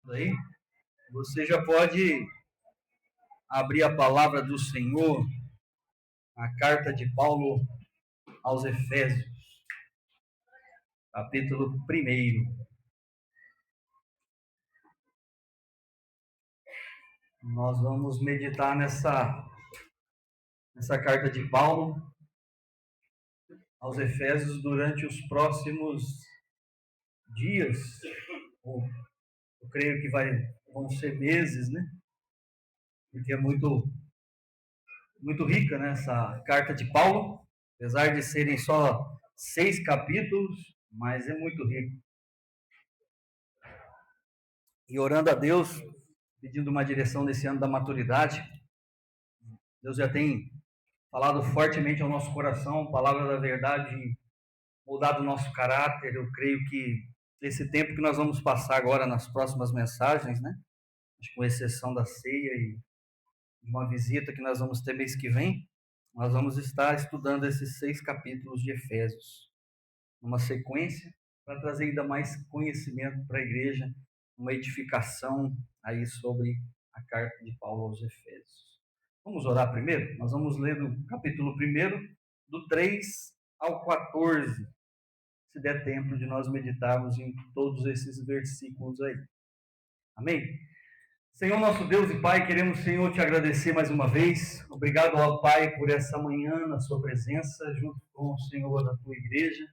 Aí, você já pode abrir a palavra do Senhor, a carta de Paulo aos Efésios, capítulo 1. Nós vamos meditar nessa carta de Paulo aos Efésios durante os próximos dias, ou eu creio que vão ser meses, né? Porque é muito rica, né, essa carta de Paulo, apesar de serem só 6 capítulos, mas é muito rica. E orando a Deus, pedindo uma direção nesse ano da maturidade, Deus já tem falado fortemente ao nosso coração, palavra da verdade, mudado o nosso caráter. Eu creio que esse tempo que nós vamos passar agora nas próximas mensagens, né, com exceção da ceia e de uma visita que nós vamos ter mês que vem, nós vamos estar estudando esses 6 capítulos de Efésios, numa sequência, para trazer ainda mais conhecimento para a igreja, uma edificação aí sobre a carta de Paulo aos Efésios. Vamos orar primeiro? Nós vamos ler do capítulo 1, do 3 ao 14, se der tempo de nós meditarmos em todos esses versículos aí. Amém? Senhor nosso Deus e Pai, queremos, Senhor, te agradecer mais uma vez. Obrigado ao Pai por essa manhã na sua presença, junto com o Senhor da tua igreja.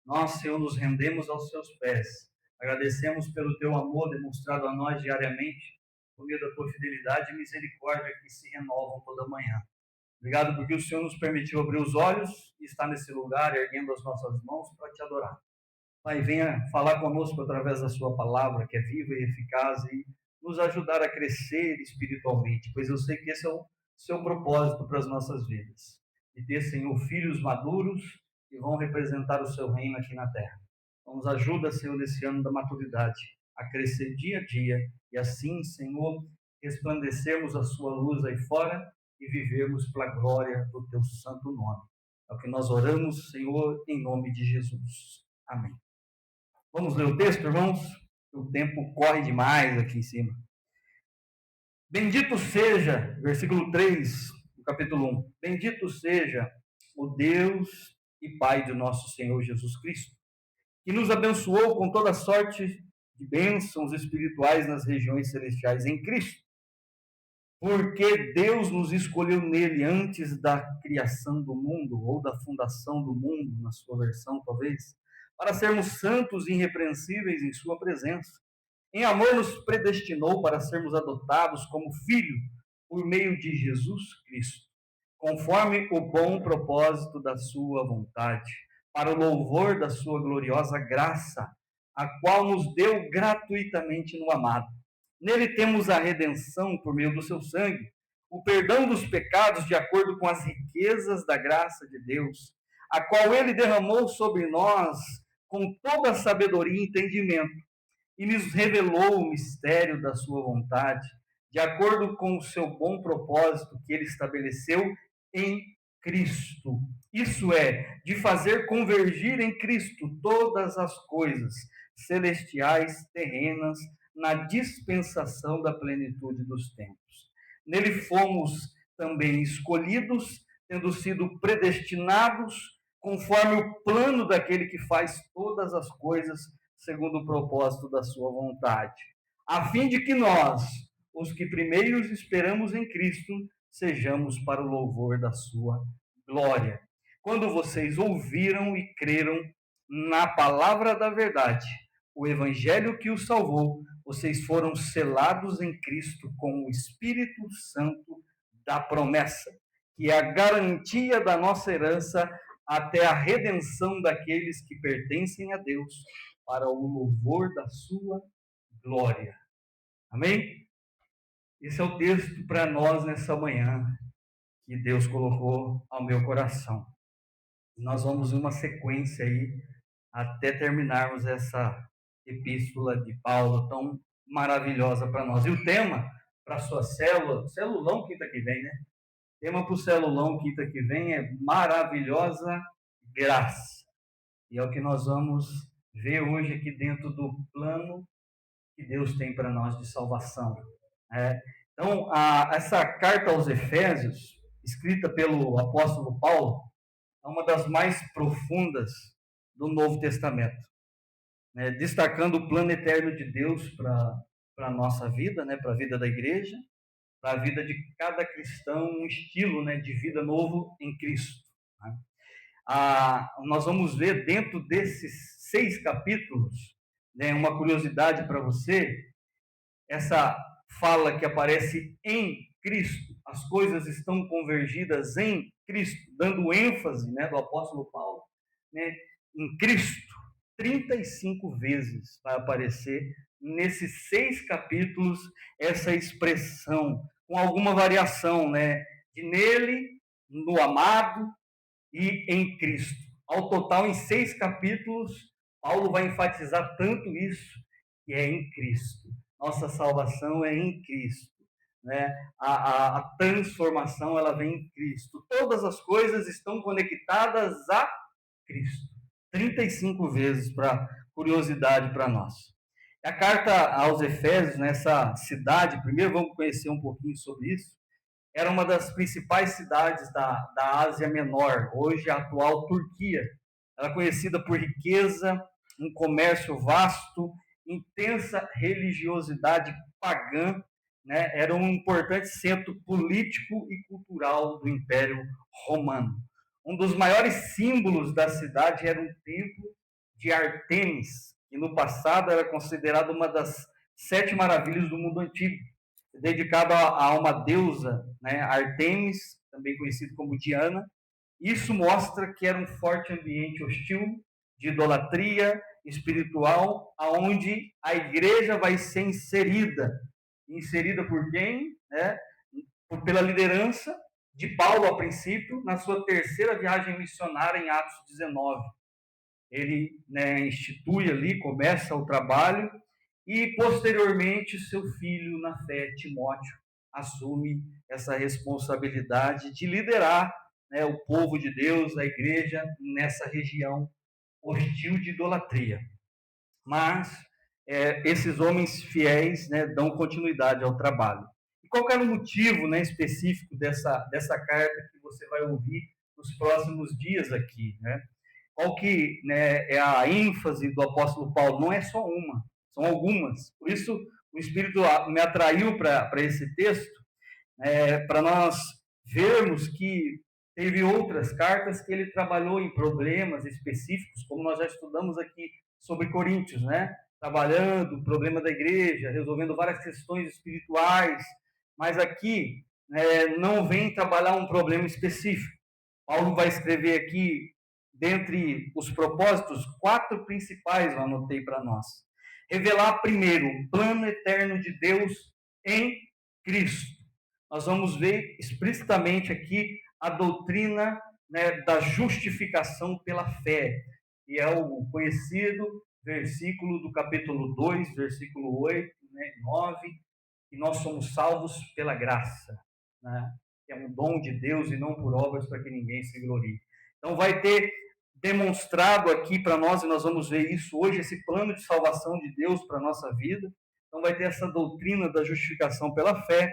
Nós, Senhor, nos rendemos aos seus pés. Agradecemos pelo teu amor demonstrado a nós diariamente, por meio da tua fidelidade e misericórdia que se renovam toda manhã. Obrigado porque o Senhor nos permitiu abrir os olhos e estar nesse lugar, erguendo as nossas mãos para te adorar. Pai, venha falar conosco através da sua palavra, que é viva e eficaz, e nos ajudar a crescer espiritualmente, pois eu sei que esse é o seu propósito para as nossas vidas. E ter, Senhor, filhos maduros que vão representar o seu reino aqui na terra. Então, nos ajuda, Senhor, nesse ano da maturidade, a crescer dia a dia, e assim, Senhor, resplandecermos a sua luz aí fora e vivermos para a glória do teu santo nome. É o que nós oramos, Senhor, em nome de Jesus. Amém. Vamos ler o texto, irmãos? O tempo corre demais aqui em cima. Bendito seja, versículo 3 do capítulo 1. Bendito seja o Deus e Pai de nosso Senhor Jesus Cristo, que nos abençoou com toda sorte de bênçãos espirituais nas regiões celestiais em Cristo. Porque Deus nos escolheu nele antes da criação do mundo, ou da fundação do mundo, na sua versão talvez, para sermos santos e irrepreensíveis em sua presença. Em amor nos predestinou para sermos adotados como filho por meio de Jesus Cristo, conforme o bom propósito da sua vontade, para o louvor da sua gloriosa graça, a qual nos deu gratuitamente no amado. Nele temos a redenção por meio do seu sangue, o perdão dos pecados de acordo com as riquezas da graça de Deus, a qual ele derramou sobre nós com toda a sabedoria e entendimento, e nos revelou o mistério da sua vontade, de acordo com o seu bom propósito que ele estabeleceu em Cristo. Isso é, de fazer convergir em Cristo todas as coisas, celestiais, terrenas, na dispensação da plenitude dos tempos. Nele fomos também escolhidos, tendo sido predestinados, conforme o plano daquele que faz todas as coisas segundo o propósito da sua vontade, a fim de que nós, os que primeiros esperamos em Cristo, sejamos para o louvor da sua glória. Quando vocês ouviram e creram na palavra da verdade, o evangelho que os salvou, vocês foram selados em Cristo com o Espírito Santo da promessa, que é a garantia da nossa herança até a redenção daqueles que pertencem a Deus, para o louvor da sua glória. Amém? Esse é o texto para nós nessa manhã que Deus colocou ao meu coração. Nós vamos em uma sequência aí até terminarmos essa epístola de Paulo tão maravilhosa para nós. E o tema para a sua célula, celulão quinta que vem, né? O tema para o celulão quinta que vem é maravilhosa graça. E é o que nós vamos ver hoje aqui dentro do plano que Deus tem para nós de salvação. Então, essa carta aos Efésios, escrita pelo apóstolo Paulo, é uma das mais profundas do Novo Testamento, né? Destacando o plano eterno de Deus para a nossa vida, né? Para a vida da igreja, para a vida de cada cristão, um estilo, né, de vida novo em Cristo, né? Nós vamos ver dentro desses 6 capítulos, né, uma curiosidade para você, essa fala que aparece em Cristo, as coisas estão convergidas em Cristo, dando ênfase, né, do apóstolo Paulo, né, em Cristo. 35 vezes vai aparecer nesses 6 capítulos essa expressão, com alguma variação, né, de nele, no amado e em Cristo. Ao total, em 6 capítulos, Paulo vai enfatizar tanto isso, que é em Cristo. Nossa salvação é em Cristo, né? A transformação, ela vem em Cristo. Todas as coisas estão conectadas a Cristo. 35 vezes, para curiosidade para nós. A carta aos Efésios, nessa cidade, primeiro vamos conhecer um pouquinho sobre isso, era uma das principais cidades da Ásia Menor, hoje a atual Turquia. Ela é conhecida por riqueza, um comércio vasto, intensa religiosidade pagã, né? Era um importante centro político e cultural do Império Romano. Um dos maiores símbolos da cidade era um templo de Ártemis, que no passado era considerado uma das 7 maravilhas do mundo antigo, dedicado a uma deusa, né, Ártemis, também conhecida como Diana. Isso mostra que era um forte ambiente hostil, de idolatria espiritual, aonde a igreja vai ser inserida. Inserida por quem? Né? Pela liderança de Paulo, a princípio, na sua 3ª viagem missionária em Atos 19. Ele, né, institui ali, começa o trabalho, e posteriormente seu filho na fé, Timóteo, assume essa responsabilidade de liderar, né, o povo de Deus, a igreja, nessa região hostil de idolatria. Mas esses homens fiéis, né, dão continuidade ao trabalho. E qual era o motivo, né, específico dessa carta que você vai ouvir nos próximos dias aqui, né? Qual que, né, é a ênfase do apóstolo Paulo? Não é só uma, são algumas. Por isso, o Espírito me atraiu para esse texto, para nós vermos que teve outras cartas que ele trabalhou em problemas específicos, como nós já estudamos aqui sobre Coríntios, né? Trabalhando o problema da igreja, resolvendo várias questões espirituais, mas aqui não vem trabalhar um problema específico. Paulo vai escrever aqui, dentre os propósitos, 4 principais, eu anotei para nós. Revelar primeiro o plano eterno de Deus em Cristo. Nós vamos ver explicitamente aqui a doutrina, né, da justificação pela fé, que é o conhecido versículo do capítulo 2, versículo 8, né, 9, que nós somos salvos pela graça, né, que é um dom de Deus e não por obras para que ninguém se glorie. Então vai ter demonstrado aqui para nós, e nós vamos ver isso hoje, esse plano de salvação de Deus para a nossa vida. Então vai ter essa doutrina da justificação pela fé,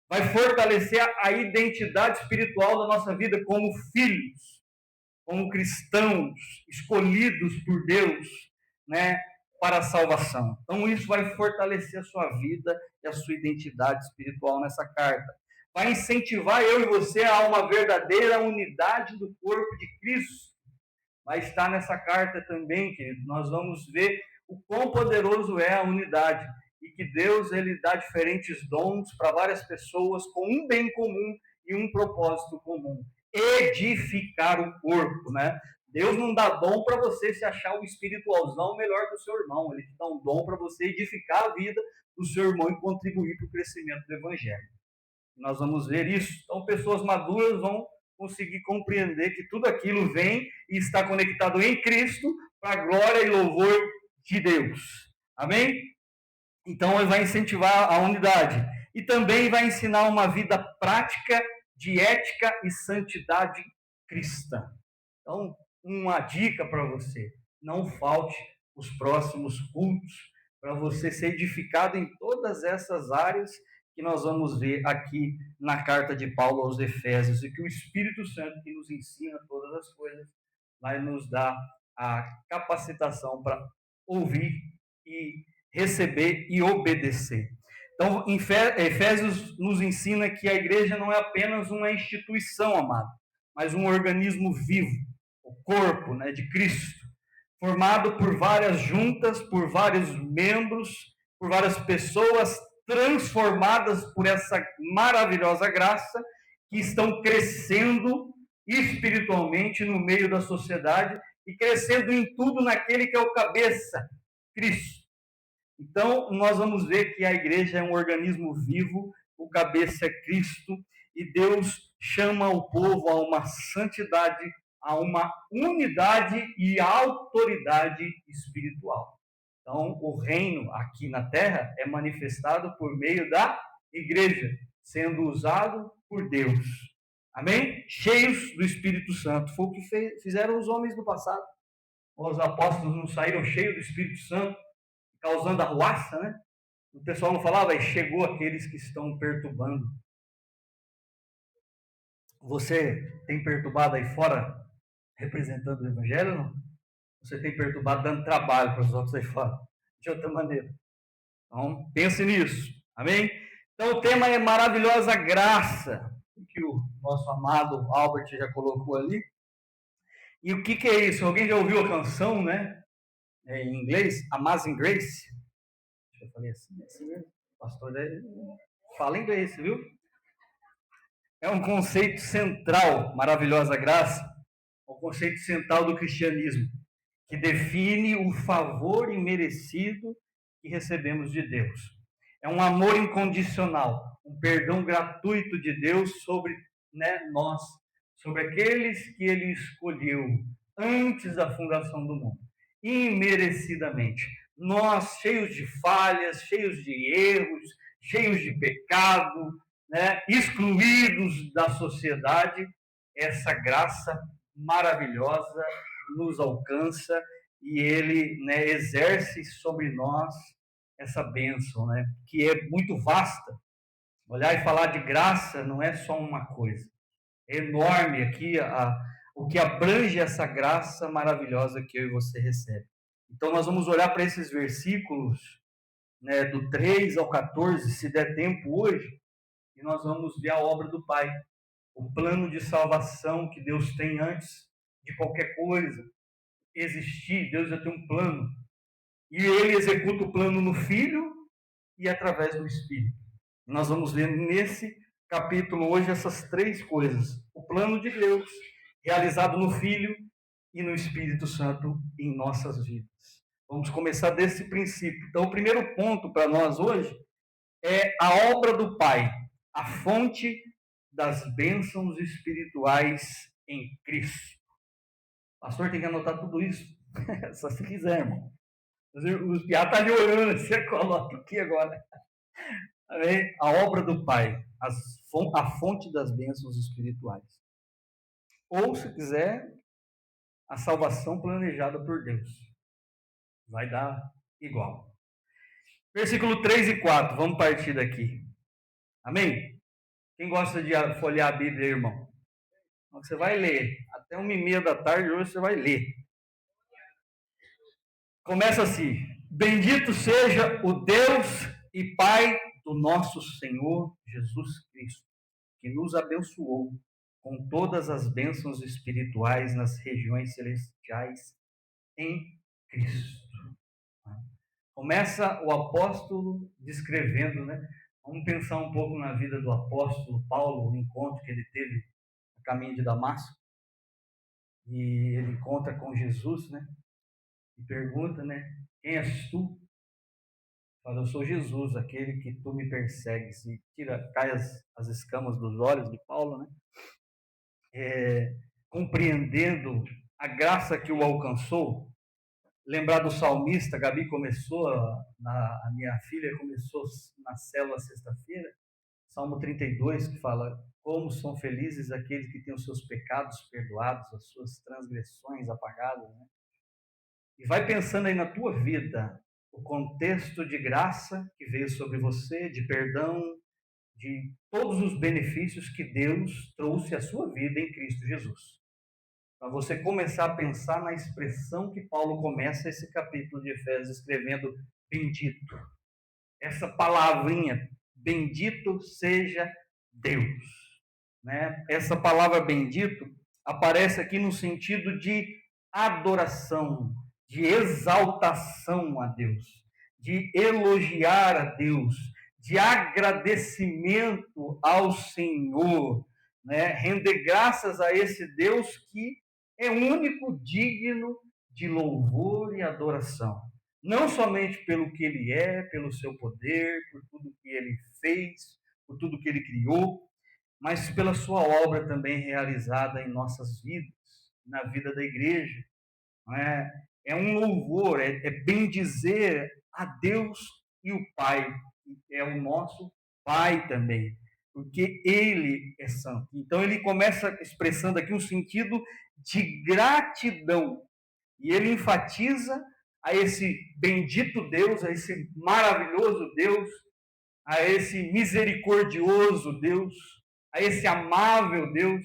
vai fortalecer a identidade espiritual da nossa vida como filhos, como cristãos escolhidos por Deus, né, para a salvação. Então isso vai fortalecer a sua vida e a sua identidade espiritual nessa carta. Vai incentivar eu e você a uma verdadeira unidade do corpo de Cristo. Vai estar nessa carta também, querido. Nós vamos ver o quão poderoso é a unidade e que Deus, ele dá diferentes dons para várias pessoas com um bem comum e um propósito comum: edificar o corpo, né? Deus não dá dom para você se achar o espiritualzão melhor que o seu irmão. Ele te dá um dom para você edificar a vida do seu irmão e contribuir para o crescimento do evangelho. Nós vamos ver isso. Então, pessoas maduras vão conseguir compreender que tudo aquilo vem e está conectado em Cristo para a glória e louvor de Deus. Amém? Então, ele vai incentivar a unidade. E também vai ensinar uma vida prática de ética e santidade cristã. Então, uma dica para você: não falte os próximos cultos, para você ser edificado em todas essas áreas que nós vamos ver aqui na carta de Paulo aos Efésios, e que o Espírito Santo, que nos ensina todas as coisas, vai nos dar a capacitação para ouvir e receber e obedecer. Então, Efésios nos ensina que a igreja não é apenas uma instituição, amado, mas um organismo vivo, o corpo, né, de Cristo, formado por várias juntas, por vários membros, por várias pessoas transformadas por essa maravilhosa graça, que estão crescendo espiritualmente no meio da sociedade e crescendo em tudo naquele que é o cabeça, Cristo. Então, nós vamos ver que a igreja é um organismo vivo, o cabeça é Cristo, e Deus chama o povo a uma santidade, a uma unidade e autoridade espiritual. Então, o reino aqui na terra é manifestado por meio da igreja, sendo usado por Deus. Amém? Cheios do Espírito Santo. Foi o que fizeram os homens do passado. Os apóstolos não saíram cheios do Espírito Santo, causando arruaça, né? O pessoal não falava, chegou aqueles que estão perturbando. Você tem perturbado aí fora, representando o Evangelho, não? Você tem perturbado dando trabalho para os outros aí fora, de outra maneira. Então, pense nisso, amém? Então, o tema é maravilhosa graça, que o nosso amado Albert já colocou ali. E o que é isso? Alguém já ouviu a canção, né? Em inglês, Amazing Grace? Eu falei assim mesmo. O pastor fala inglês, viu? É um conceito central, maravilhosa graça, o conceito central do cristianismo, que define o favor imerecido que recebemos de Deus. É um amor incondicional, um perdão gratuito de Deus sobre nós, sobre aqueles que Ele escolheu antes da fundação do mundo, imerecidamente. Nós, cheios de falhas, cheios de erros, cheios de pecado, excluídos da sociedade, essa graça maravilhosa nos alcança e Ele exerce sobre nós essa bênção, que é muito vasta. Olhar e falar de graça não é só uma coisa. É enorme aqui o que abrange essa graça maravilhosa que eu e você recebe. Então, nós vamos olhar para esses versículos, do 3 ao 14, se der tempo hoje, e nós vamos ver a obra do Pai, o plano de salvação que Deus tem antes de qualquer coisa existir. Deus já tem um plano, e Ele executa o plano no Filho e através do Espírito. Nós vamos ver nesse capítulo hoje essas três coisas: o plano de Deus realizado no Filho e no Espírito Santo em nossas vidas. Vamos começar desse princípio. Então, o primeiro ponto para nós hoje é a obra do Pai, a fonte das bênçãos espirituais em Cristo. O pastor tem que anotar tudo isso, só se quiser, irmão. Os piá estão ali orando, você coloca aqui agora. Amém? A obra do Pai, a fonte das bênçãos espirituais. Ou, se quiser, a salvação planejada por Deus. Vai dar igual. Versículo 3 e 4, vamos partir daqui. Amém? Quem gosta de folhear a Bíblia, irmão? Você vai ler. Até 1h30 da tarde hoje você vai ler. Começa assim: bendito seja o Deus e Pai do nosso Senhor Jesus Cristo, que nos abençoou com todas as bênçãos espirituais nas regiões celestiais em Cristo. Começa o apóstolo descrevendo, Vamos pensar um pouco na vida do apóstolo Paulo, o encontro que ele teve no caminho de Damasco. E ele encontra com Jesus, E pergunta, quem és tu? Fala, eu sou Jesus, aquele que tu me persegues. E cai as escamas dos olhos de Paulo, compreendendo a graça que o alcançou. Lembrar do salmista, a Gabi começou, a minha filha começou na célula sexta-feira, Salmo 32, que fala: como são felizes aqueles que têm os seus pecados perdoados, as suas transgressões apagadas, E vai pensando aí na tua vida, o contexto de graça que veio sobre você, de perdão, de todos os benefícios que Deus trouxe à sua vida em Cristo Jesus. Para você começar a pensar na expressão que Paulo começa esse capítulo de Efésios escrevendo bendito. Essa palavrinha, bendito seja Deus. Né? Essa palavra bendito aparece aqui no sentido de adoração, de exaltação a Deus, de elogiar a Deus, de agradecimento ao Senhor, né? Render graças a esse Deus que é único, digno de louvor e adoração. Não somente pelo que ele é, pelo seu poder, por tudo que ele fez, por tudo que ele criou, mas pela sua obra também realizada em nossas vidas, na vida da igreja. É um louvor, é bendizer a Deus e o Pai, é o nosso Pai também, porque Ele é santo. Então ele começa expressando aqui um sentido de gratidão, e ele enfatiza a esse bendito Deus, a esse maravilhoso Deus, a esse misericordioso Deus, a esse amável Deus,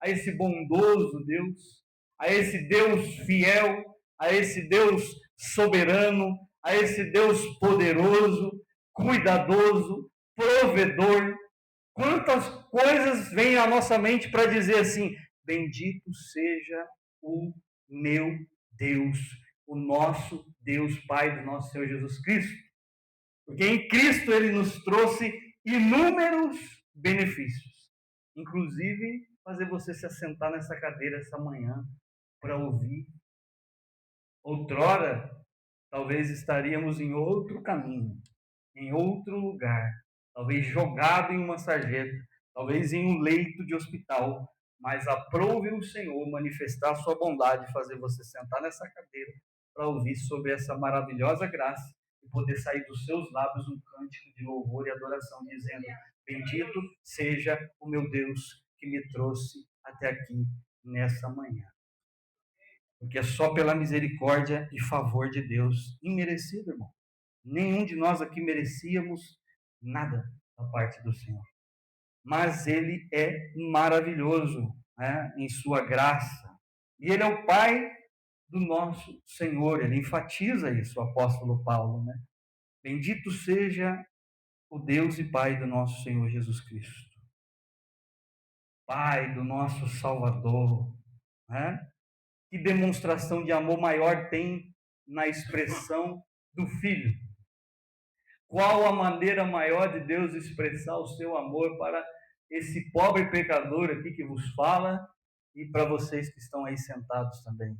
a esse bondoso Deus, a esse Deus fiel, a esse Deus soberano, a esse Deus poderoso, cuidadoso, provedor. Quantas coisas vêm à nossa mente para dizer assim: bendito seja o meu Deus, o nosso Deus Pai do nosso Senhor Jesus Cristo. Porque em Cristo ele nos trouxe inúmeros benefícios, inclusive fazer você se assentar nessa cadeira essa manhã para ouvir. Outrora, talvez estaríamos em outro caminho, em outro lugar, talvez jogado em uma sarjeta, talvez em um leito de hospital, mas aprove o Senhor manifestar a sua bondade e fazer você sentar nessa cadeira para ouvir sobre essa maravilhosa graça e poder sair dos seus lábios um cântico de louvor e adoração, dizendo: bendito seja o meu Deus que me trouxe até aqui nessa manhã. Porque é só pela misericórdia e favor de Deus, imerecido, irmão. Nenhum de nós aqui merecíamos nada da parte do Senhor. Mas Ele é maravilhoso, né, em sua graça. E Ele é o Pai do nosso Senhor. Ele enfatiza isso, o apóstolo Paulo, né? Bendito seja o Deus e Pai do nosso Senhor Jesus Cristo. Pai do nosso Salvador, né? Que demonstração de amor maior tem na expressão do Filho? Qual a maneira maior de Deus expressar o seu amor para esse pobre pecador aqui que vos fala e para vocês que estão aí sentados também?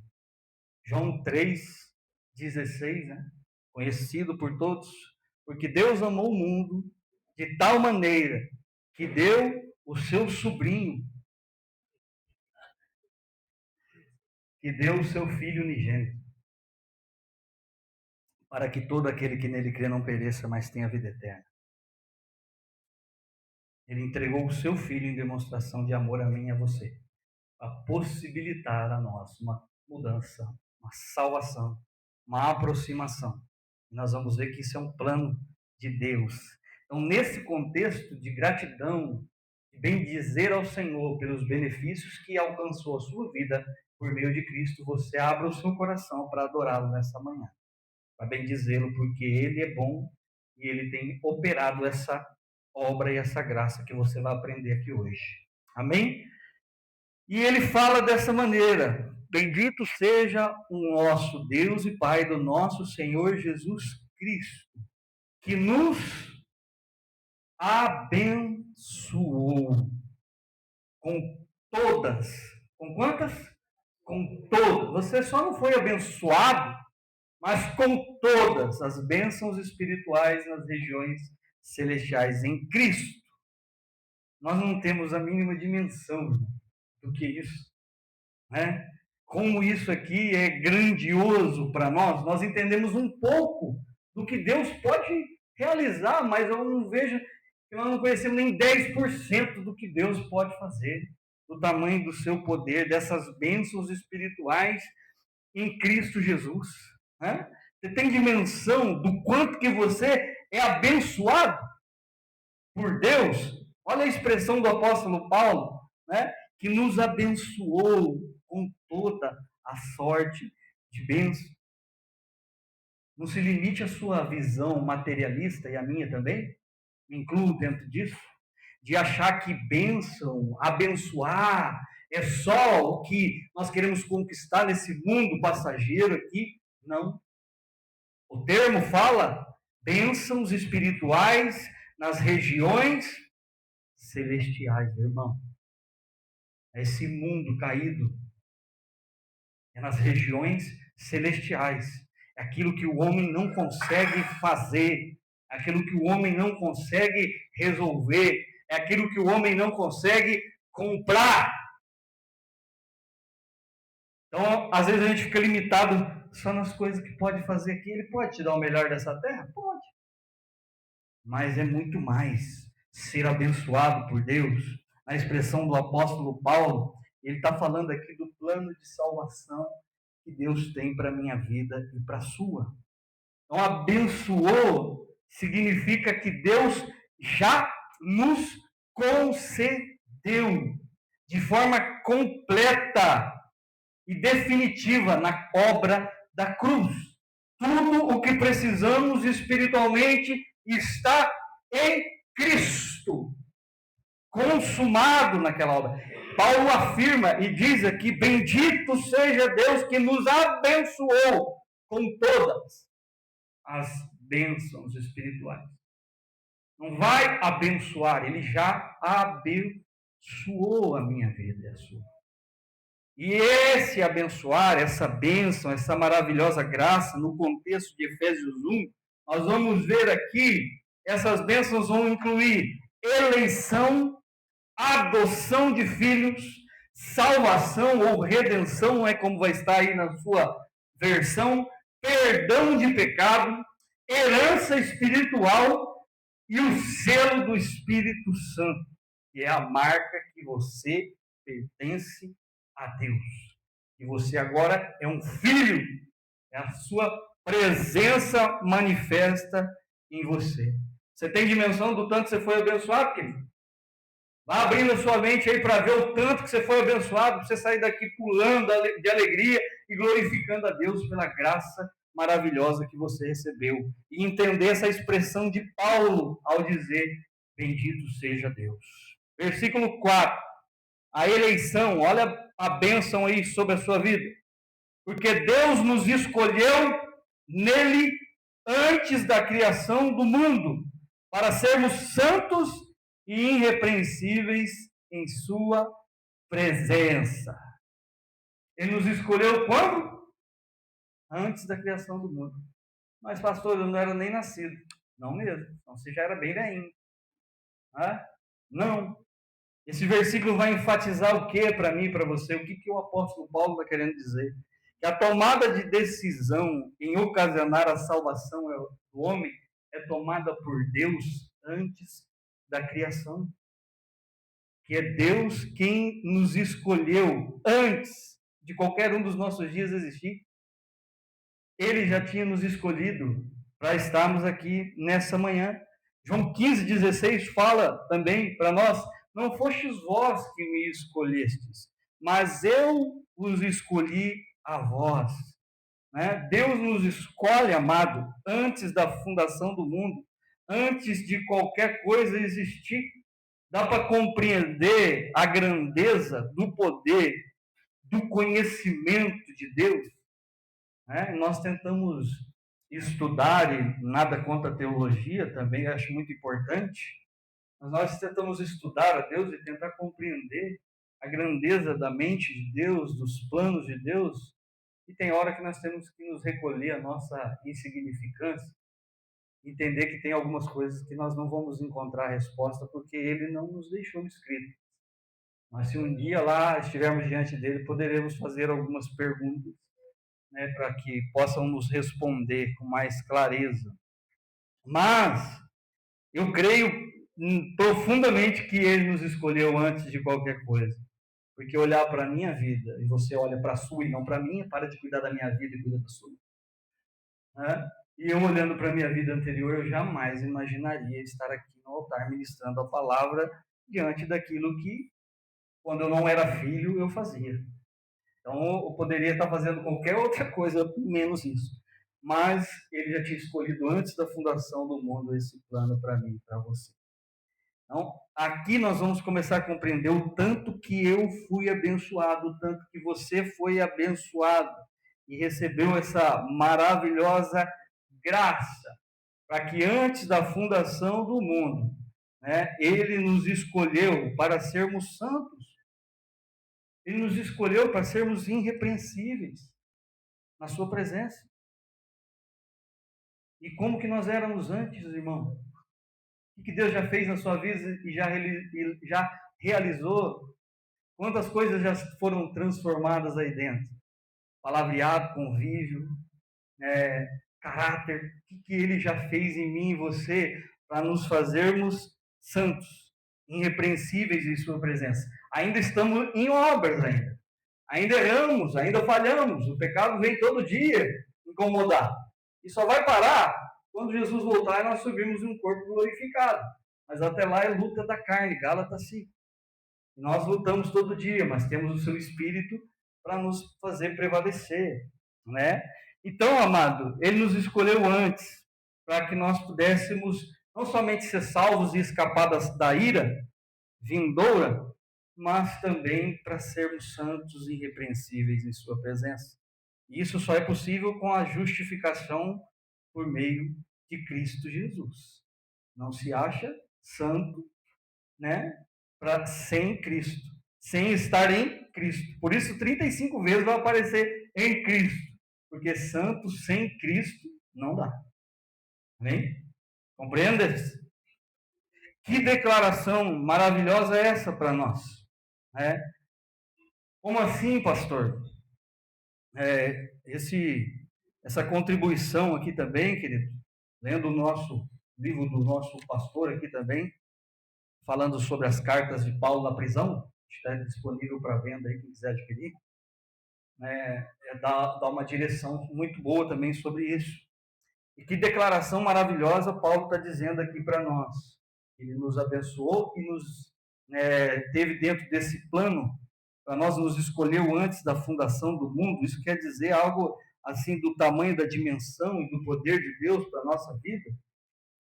João 3,16, né? Conhecido por todos, porque Deus amou o mundo de tal maneira que deu o seu sobrinho, que deu o seu filho unigênito, para que todo aquele que nele crê não pereça, mas tenha vida eterna. Ele entregou o seu filho em demonstração de amor a mim e a você, para possibilitar a nós uma mudança, uma salvação, uma aproximação. E nós vamos ver que isso é um plano de Deus. Então, nesse contexto de gratidão, de bendizer ao Senhor pelos benefícios que alcançou a sua vida por meio de Cristo, você abra o seu coração para adorá-lo nessa manhã, para bendizê-lo, porque Ele é bom e Ele tem operado essa obra e essa graça que você vai aprender aqui hoje. Amém? E ele fala dessa maneira: bendito seja o nosso Deus e Pai do nosso Senhor Jesus Cristo, que nos abençoou com todas. Com quantas? Com todas. Você só não foi abençoado, mas com todas as bênçãos espirituais nas regiões celestiais em Cristo. Nós não temos a mínima dimensão do que isso, né? Como isso aqui é grandioso para nós. Nós entendemos um pouco do que Deus pode realizar, mas eu não vejo que nós não conhecemos nem 10% do que Deus pode fazer, do tamanho do seu poder, dessas bênçãos espirituais em Cristo Jesus, né? Você tem dimensão do quanto que você é abençoado por Deus? Olha a expressão do apóstolo Paulo, né? Que nos abençoou com toda a sorte de bênção. Não se limite à sua visão materialista e à minha também, me incluo dentro disso, de achar que bênção, abençoar, é só o que nós queremos conquistar nesse mundo passageiro aqui. Não. O termo fala bênçãos espirituais nas regiões celestiais, meu irmão. É esse mundo caído. É nas regiões celestiais. É aquilo que o homem não consegue fazer. É aquilo que o homem não consegue resolver. É aquilo que o homem não consegue comprar. Então, às vezes a gente fica limitado só nas coisas que pode fazer aqui. Ele pode te dar o melhor dessa terra? Pode. Mas é muito mais ser abençoado por Deus. Na expressão do apóstolo Paulo, ele está falando aqui do plano de salvação que Deus tem para a minha vida e para a sua. Então, abençoou significa que Deus já nos concedeu de forma completa e definitiva na obra da cruz. Tudo o que precisamos espiritualmente está em Cristo, consumado naquela obra. Paulo afirma e diz aqui: bendito seja Deus que nos abençoou com todas as bênçãos espirituais. Não vai abençoar, ele já abençoou a minha vida e a sua. E esse abençoar, essa bênção, essa maravilhosa graça, no contexto de Efésios 1, nós vamos ver aqui, essas bênçãos vão incluir eleição, adoção de filhos, salvação ou redenção, não é como vai estar aí na sua versão, perdão de pecado, herança espiritual e o selo do Espírito Santo, que é a marca que você pertence a Deus. E você agora é um filho, é a sua presença manifesta em você. Você tem dimensão do tanto que você foi abençoado, querido? Vá abrindo a sua mente aí para ver o tanto que você foi abençoado, para você sair daqui pulando de alegria e glorificando a Deus pela graça maravilhosa que você recebeu. E entender essa expressão de Paulo ao dizer: bendito seja Deus. Versículo 4. A eleição, olha a bênção aí sobre a sua vida. Porque Deus nos escolheu nele antes da criação do mundo, para sermos santos e irrepreensíveis em sua presença. Ele nos escolheu quando? Antes da criação do mundo. Mas, pastor, eu não era nem nascido. Não mesmo. Então você já era bem velhinho. Não. Esse versículo vai enfatizar o que para mim e para você? O que o apóstolo Paulo está querendo dizer? Que a tomada de decisão em ocasionar a salvação do homem é tomada por Deus antes da criação. Que é Deus quem nos escolheu antes de qualquer um dos nossos dias existir. Ele já tinha nos escolhido para estarmos aqui nessa manhã. João 15,16 fala também para nós: não fostes vós que me escolhestes, mas eu os escolhi a vós. Né? Deus nos escolhe, amado, antes da fundação do mundo, antes de qualquer coisa existir. Dá para compreender a grandeza do poder, do conhecimento de Deus. Né? Nós tentamos estudar, e nada contra a teologia também, acho muito importante, mas nós tentamos estudar a Deus e tentar compreender a grandeza da mente de Deus, dos planos de Deus, e tem hora que nós temos que nos recolher a nossa insignificância, entender que tem algumas coisas que nós não vamos encontrar resposta porque Ele não nos deixou escrito. Mas se um dia lá estivermos diante dele, poderemos fazer algumas perguntas, né, para que possam nos responder com mais clareza. Mas eu creio profundamente que Ele nos escolheu antes de qualquer coisa. Porque olhar para a minha vida, e você olha para a sua e não para a minha, para de cuidar da minha vida e cuida da sua. né? E eu, olhando para a minha vida anterior, eu jamais imaginaria estar aqui no altar ministrando a palavra diante daquilo que, quando eu não era filho, eu fazia. Então, eu poderia estar fazendo qualquer outra coisa, menos isso. Mas ele já tinha escolhido antes da fundação do mundo esse plano para mim e para você. Então, aqui nós vamos começar a compreender o tanto que eu fui abençoado, o tanto que você foi abençoado e recebeu essa maravilhosa graça, para que antes da fundação do mundo, né, ele nos escolheu para sermos santos. Ele nos escolheu para sermos irrepreensíveis na sua presença. E como que nós éramos antes, irmão? O que Deus já fez na sua vida e já realizou? Quantas coisas já foram transformadas aí dentro? Palavreado, convívio, caráter. O que Ele já fez em mim e você para nos fazermos santos, irrepreensíveis em sua presença? Ainda estamos em obras ainda. Ainda erramos, ainda falhamos. O pecado vem todo dia incomodar. E só vai parar quando Jesus voltar e nós subirmos em um corpo glorificado. Mas até lá é luta da carne, Gálatas 5. Nós lutamos todo dia, mas temos o seu Espírito para nos fazer prevalecer, né? Então, amado, ele nos escolheu antes para que nós pudéssemos não somente ser salvos e escapar da ira vindoura, mas também para sermos santos e irrepreensíveis em sua presença. E isso só é possível com a justificação por meio de Cristo Jesus. Não se acha santo, né, sem Cristo, sem estar em Cristo. Por isso 35 vezes vai aparecer em Cristo, porque santo sem Cristo não dá. Amém? Compreendes? Que declaração maravilhosa é essa para nós? Como assim, pastor? Essa contribuição aqui também, querido, lendo o nosso livro do nosso pastor aqui também, falando sobre as cartas de Paulo na prisão, está disponível para venda aí, quem quiser adquirir, dá uma direção muito boa também sobre isso. E que declaração maravilhosa Paulo está dizendo aqui para nós. Ele nos abençoou e nos teve dentro desse plano, para nós nos escolheu antes da fundação do mundo. Isso quer dizer algo assim do tamanho da dimensão e do poder de Deus para a nossa vida,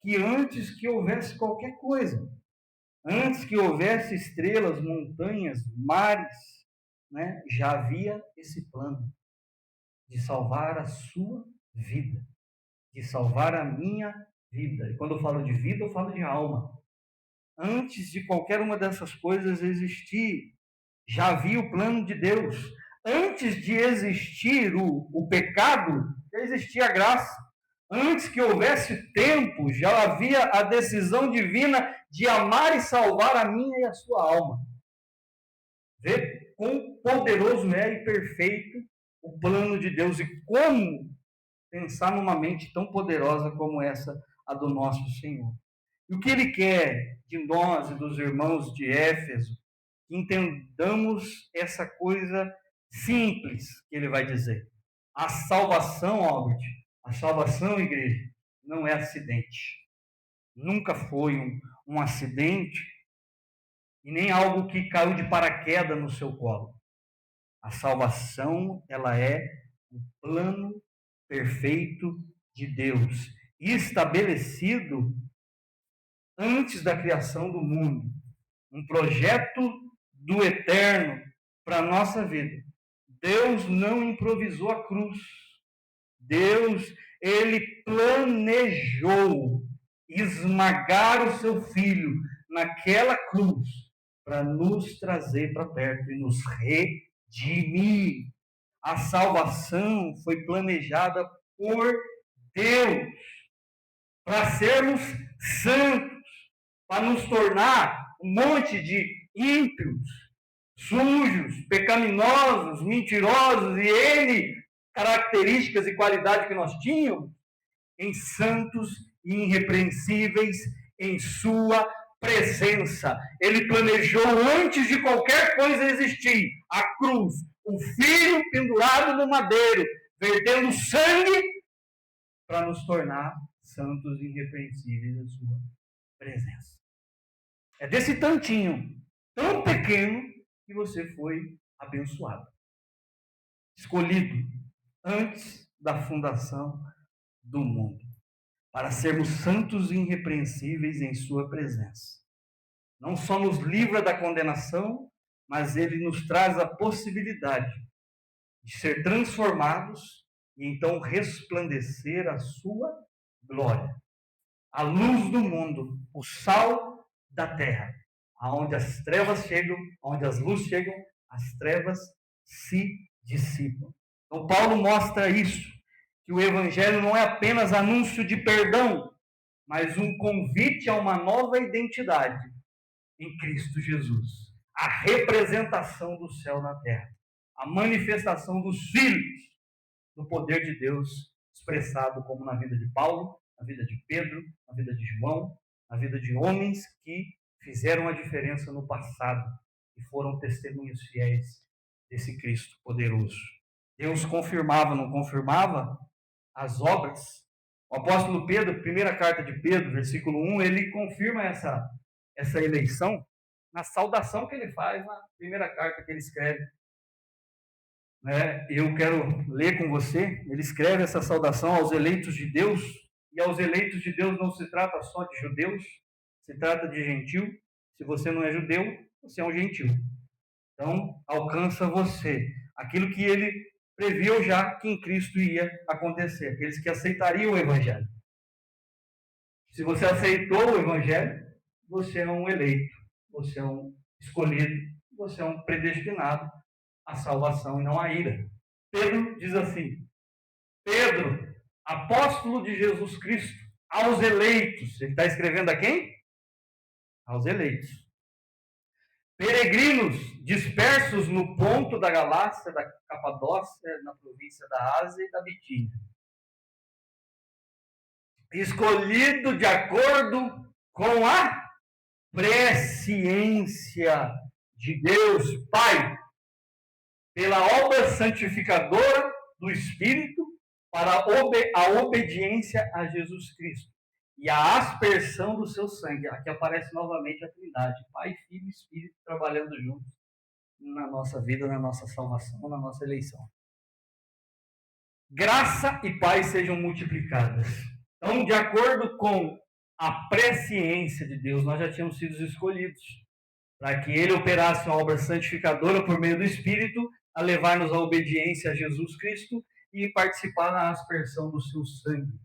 que antes que houvesse qualquer coisa, antes que houvesse estrelas, montanhas, mares, né, já havia esse plano de salvar a sua vida, de salvar a minha vida. E quando eu falo de vida, eu falo de alma. Antes de qualquer uma dessas coisas existir, já havia o plano de Deus. Antes de existir o pecado, já existia a graça. Antes que houvesse tempo, já havia a decisão divina de amar e salvar a minha e a sua alma. Vê quão poderoso é e perfeito o plano de Deus e como pensar numa mente tão poderosa como essa, a do nosso Senhor. E o que Ele quer de nós e dos irmãos de Éfeso, que entendamos essa coisa simples que Ele vai dizer. A salvação, Albert, a salvação, igreja, não é acidente. Nunca foi um acidente e nem algo que caiu de paraquedas no seu colo. A salvação, ela é o plano perfeito de Deus, estabelecido antes da criação do mundo. Um projeto do eterno para a nossa vida. Deus não improvisou a cruz. Deus, ele planejou esmagar o seu filho naquela cruz para nos trazer para perto e nos redimir. A salvação foi planejada por Deus para sermos santos, para nos tornar um monte de ímpios, sujos, pecaminosos, mentirosos e N características e qualidades que nós tínhamos, em santos e irrepreensíveis em sua presença. Ele planejou antes de qualquer coisa existir a cruz, o filho pendurado no madeiro, vertendo sangue para nos tornar santos e irrepreensíveis na sua presença. É desse tantinho, tão pequeno, que você foi abençoado. Escolhido antes da fundação do mundo, para sermos santos e irrepreensíveis em sua presença. Não só nos livra da condenação, mas ele nos traz a possibilidade de ser transformados e então resplandecer a sua glória. A luz do mundo, o sal da terra, aonde as trevas chegam, aonde as luzes chegam, as trevas se dissipam. Então Paulo mostra isso, que o evangelho não é apenas anúncio de perdão, mas um convite a uma nova identidade em Cristo Jesus. A representação do céu na terra, a manifestação dos filhos do poder de Deus expressado como na vida de Paulo, na vida de Pedro, na vida de João, na vida de homens que fizeram a diferença no passado e foram testemunhos fiéis desse Cristo poderoso. Deus confirmava, não confirmava as obras. O apóstolo Pedro, primeira carta de Pedro, versículo 1, ele confirma essa eleição na saudação que ele faz na primeira carta que ele escreve. Eu quero ler com você. Ele escreve essa saudação aos eleitos de Deus, e aos eleitos de Deus não se trata só de judeus, se trata de gentil. Se você não é judeu, você é um gentil. Então, alcança você aquilo que ele previu já que em Cristo ia acontecer, aqueles que aceitariam o evangelho. Se você aceitou o evangelho, você é um eleito, você é um escolhido, você é um predestinado à salvação e não à ira. Pedro diz assim: Pedro, apóstolo de Jesus Cristo, aos eleitos. Ele está escrevendo a quem? Aos eleitos. Peregrinos dispersos no ponto da Galácia, da Capadócia, na província da Ásia e da Bitínia. Escolhido de acordo com a presciência de Deus Pai, pela obra santificadora do Espírito, para a obediência a Jesus Cristo e a aspersão do seu sangue. Aqui aparece novamente a Trindade, Pai, Filho e Espírito, trabalhando juntos na nossa vida, na nossa salvação, na nossa eleição. Graça e paz sejam multiplicadas. Então, de acordo com a presciência de Deus, nós já tínhamos sido escolhidos para que Ele operasse uma obra santificadora por meio do Espírito, a levar-nos à obediência a Jesus Cristo e participar na aspersão do seu sangue,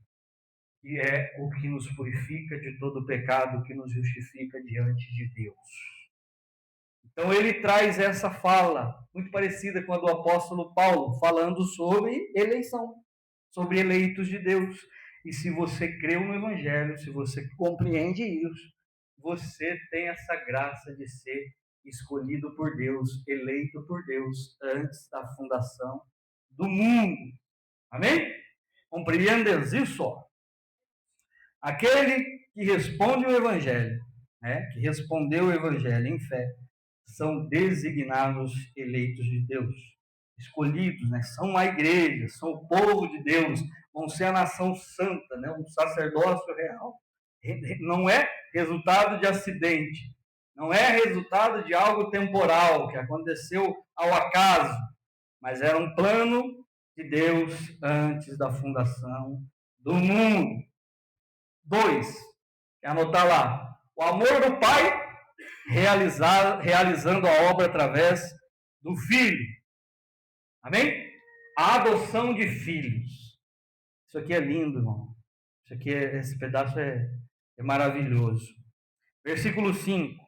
que é o que nos purifica de todo o pecado, que nos justifica diante de Deus. Então ele traz essa fala, muito parecida com a do apóstolo Paulo, falando sobre eleição, sobre eleitos de Deus. E se você creu no Evangelho, se você compreende isso, você tem essa graça de ser escolhido por Deus, eleito por Deus, antes da fundação do mundo. Amém? Compreendes isso? Aquele que responde o Evangelho, que respondeu o Evangelho em fé, são designados eleitos de Deus, escolhidos, são a igreja, são o povo de Deus, vão ser a nação santa, um sacerdócio real. Não é resultado de acidente, não é resultado de algo temporal que aconteceu ao acaso, mas era um plano de Deus antes da fundação do mundo. 2, anotar lá, o amor do Pai realizando a obra através do Filho. Amém? A adoção de filhos. Isso aqui é lindo, irmão. Esse pedaço é maravilhoso. Versículo 5.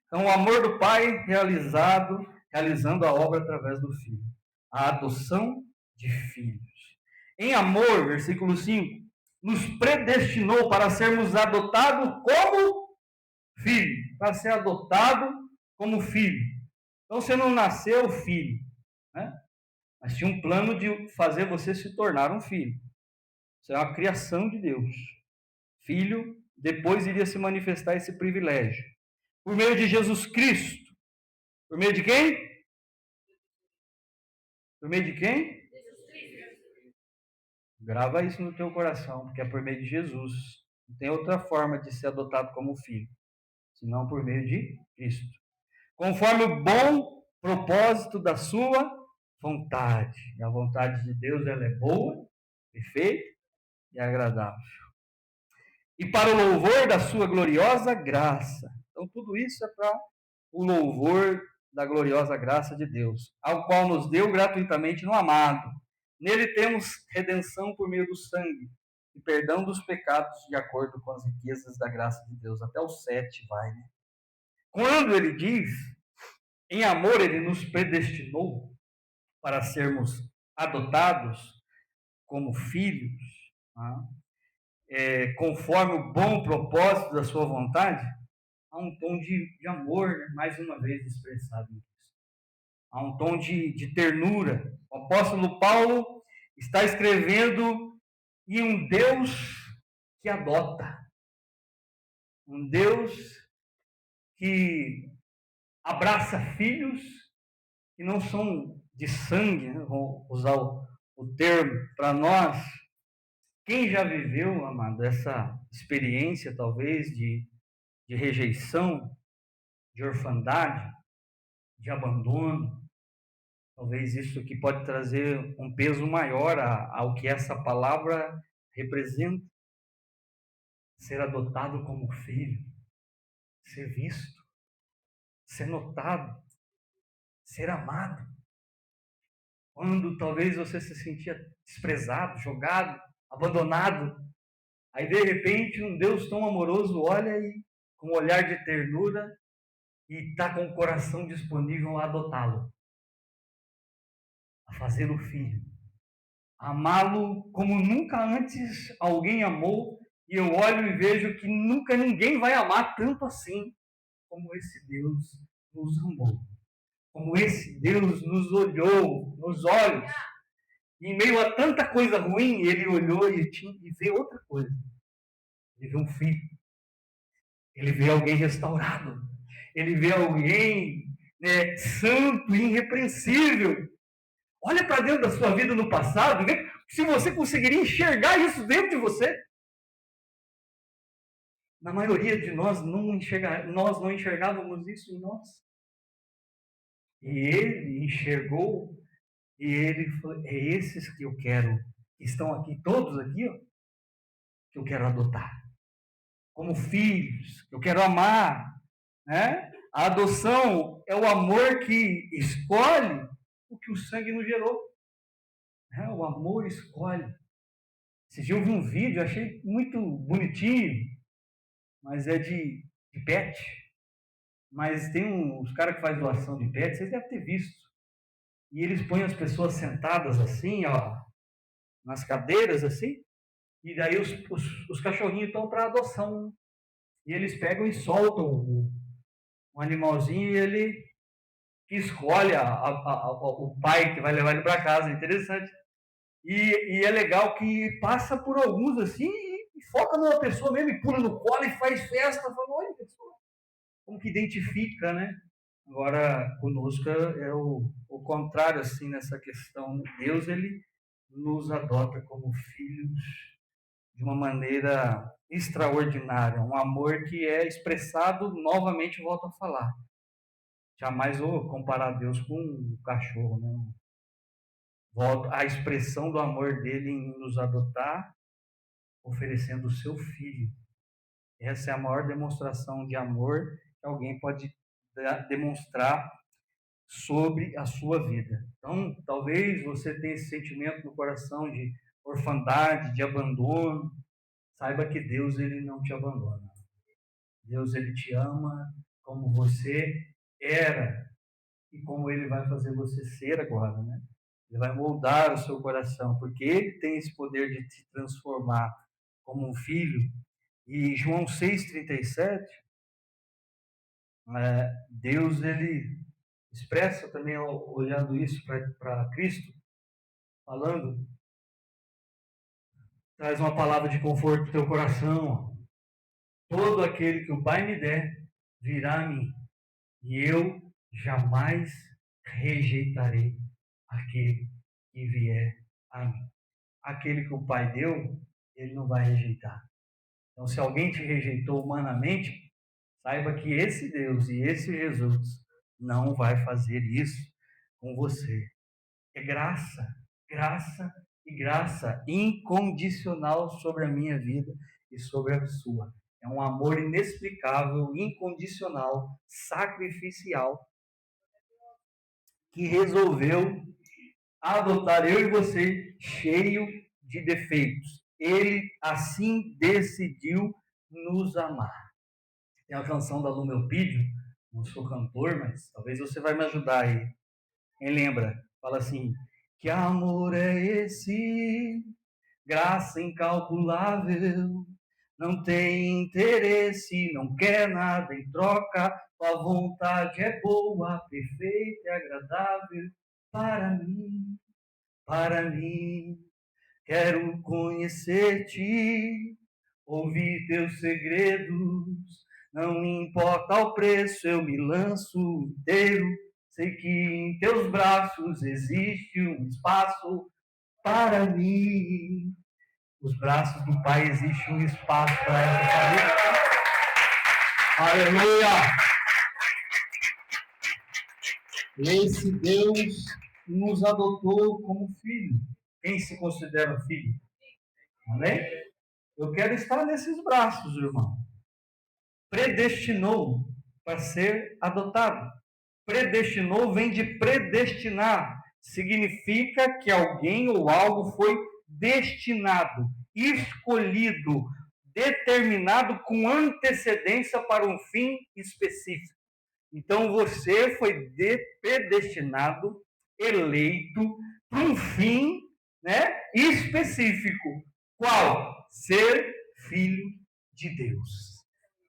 Então, o amor do Pai realizando a obra através do Filho. A adoção de filhos. Em amor, versículo 5, nos predestinou para sermos adotados como filho, para ser adotado como filho. Então você não nasceu filho, mas tinha um plano de fazer você se tornar um filho. Isso é uma criação de Deus. Filho, depois iria se manifestar esse privilégio. Por meio de Jesus Cristo. Por meio de quem? Por meio de quem? Grava isso no teu coração, porque é por meio de Jesus. Não tem outra forma de ser adotado como filho, senão por meio de Cristo. Conforme o bom propósito da sua vontade. E a vontade de Deus, ela é boa, perfeita e agradável. E para o louvor da sua gloriosa graça. Então, tudo isso é para o louvor da gloriosa graça de Deus, ao qual nos deu gratuitamente no amado. Nele temos redenção por meio do sangue e perdão dos pecados de acordo com as riquezas da graça de Deus. Até o 7 vai, né? Quando ele diz, em amor ele nos predestinou para sermos adotados como filhos, conforme o bom propósito da sua vontade, há um tom de amor, né? Mais uma vez expressado nisso. Há um tom de ternura. O apóstolo Paulo está escrevendo em um Deus que adota. Um Deus que abraça filhos que não são de sangue, né? Vou usar o termo para nós. Quem já viveu, amado, essa experiência talvez de rejeição, de orfandade, de abandono, talvez isso aqui pode trazer um peso maior ao que essa palavra representa. Ser adotado como filho, ser visto, ser notado, ser amado. Quando talvez você se sentia desprezado, jogado, abandonado, aí de repente um Deus tão amoroso olha e com um olhar de ternura e está com o coração disponível a adotá-lo, a fazê-lo filho, a amá-lo como nunca antes alguém amou, e eu olho e vejo que nunca ninguém vai amar tanto assim como esse Deus nos amou, como esse Deus nos olhou nos olhos. Em meio a tanta coisa ruim, ele olhou e vê outra coisa. Ele vê um filho. Ele vê alguém restaurado. Ele vê alguém, né, santo e irrepreensível. Olha para dentro da sua vida no passado, vê se você conseguiria enxergar isso dentro de você. Na maioria de nós nós não enxergávamos isso em nós. E ele enxergou, e ele falou, é esses que eu quero, que estão aqui, todos aqui, ó, que eu quero adotar. Como filhos, que eu quero amar. Né? A adoção é o amor que escolhe o que o sangue nos gerou. O amor escolhe. Esse dia eu vi um vídeo, achei muito bonitinho, mas é de pet. Mas tem os caras que fazem doação de pet, vocês devem ter visto. E eles põem as pessoas sentadas assim, ó, nas cadeiras assim, e daí os cachorrinhos estão para adoção. E eles pegam e soltam um animalzinho e ele que escolhe o pai que vai levar ele para casa. Interessante. E é legal que passa por alguns assim e foca numa pessoa mesmo e pula no colo e faz festa. Fala, olha, pessoa, como que identifica, né? Agora, conosco é o contrário, assim, nessa questão. Deus, ele nos adota como filhos de uma maneira extraordinária. Um amor que é expressado, novamente volto a falar. Jamais vou comparar Deus com um cachorro, né? Volto a expressão do amor dele em nos adotar, oferecendo o seu filho. Essa é a maior demonstração de amor que alguém pode demonstrar sobre a sua vida. Então, talvez você tenha esse sentimento no coração de orfandade, de abandono. Saiba que Deus, ele não te abandona. Deus, ele te ama como você era e como ele vai fazer você ser agora, né? Ele vai moldar o seu coração, porque ele tem esse poder de te transformar como um filho. E João 6,37, Deus, ele expressa também, olhando isso para Cristo, falando, traz uma palavra de conforto para o teu coração. Todo aquele que o Pai me der, virá a mim, e eu jamais rejeitarei aquele que vier a mim. aquele que o Pai deu, ele não vai rejeitar. Então, se alguém te rejeitou humanamente, saiba que esse Deus e esse Jesus não vai fazer isso com você. É graça, graça e graça incondicional sobre a minha vida e sobre a sua. É um amor inexplicável, incondicional, sacrificial, que resolveu adotar eu e você cheio de defeitos. Ele assim decidiu nos amar. Tem a canção da Lu Melpídio, não sou cantor, mas talvez você vai me ajudar aí. Quem lembra? Fala assim: que amor é esse? Graça incalculável, não tem interesse, não quer nada em troca, tua vontade é boa, perfeita e agradável para mim, para mim. Quero conhecer-te, ouvir teus segredos, não importa o preço, eu me lanço inteiro. Sei que em teus braços existe um espaço para mim. Os braços do Pai existe um espaço para essa família. Aleluia! Esse Deus nos adotou como filho. Quem se considera filho? Amém? Eu quero estar nesses braços, irmão. Predestinou para ser adotado. Predestinou vem de predestinar. Significa que alguém ou algo foi destinado, escolhido, determinado com antecedência para um fim específico. Então você foi predestinado, eleito para um fim, né, específico. Qual? Ser filho de Deus.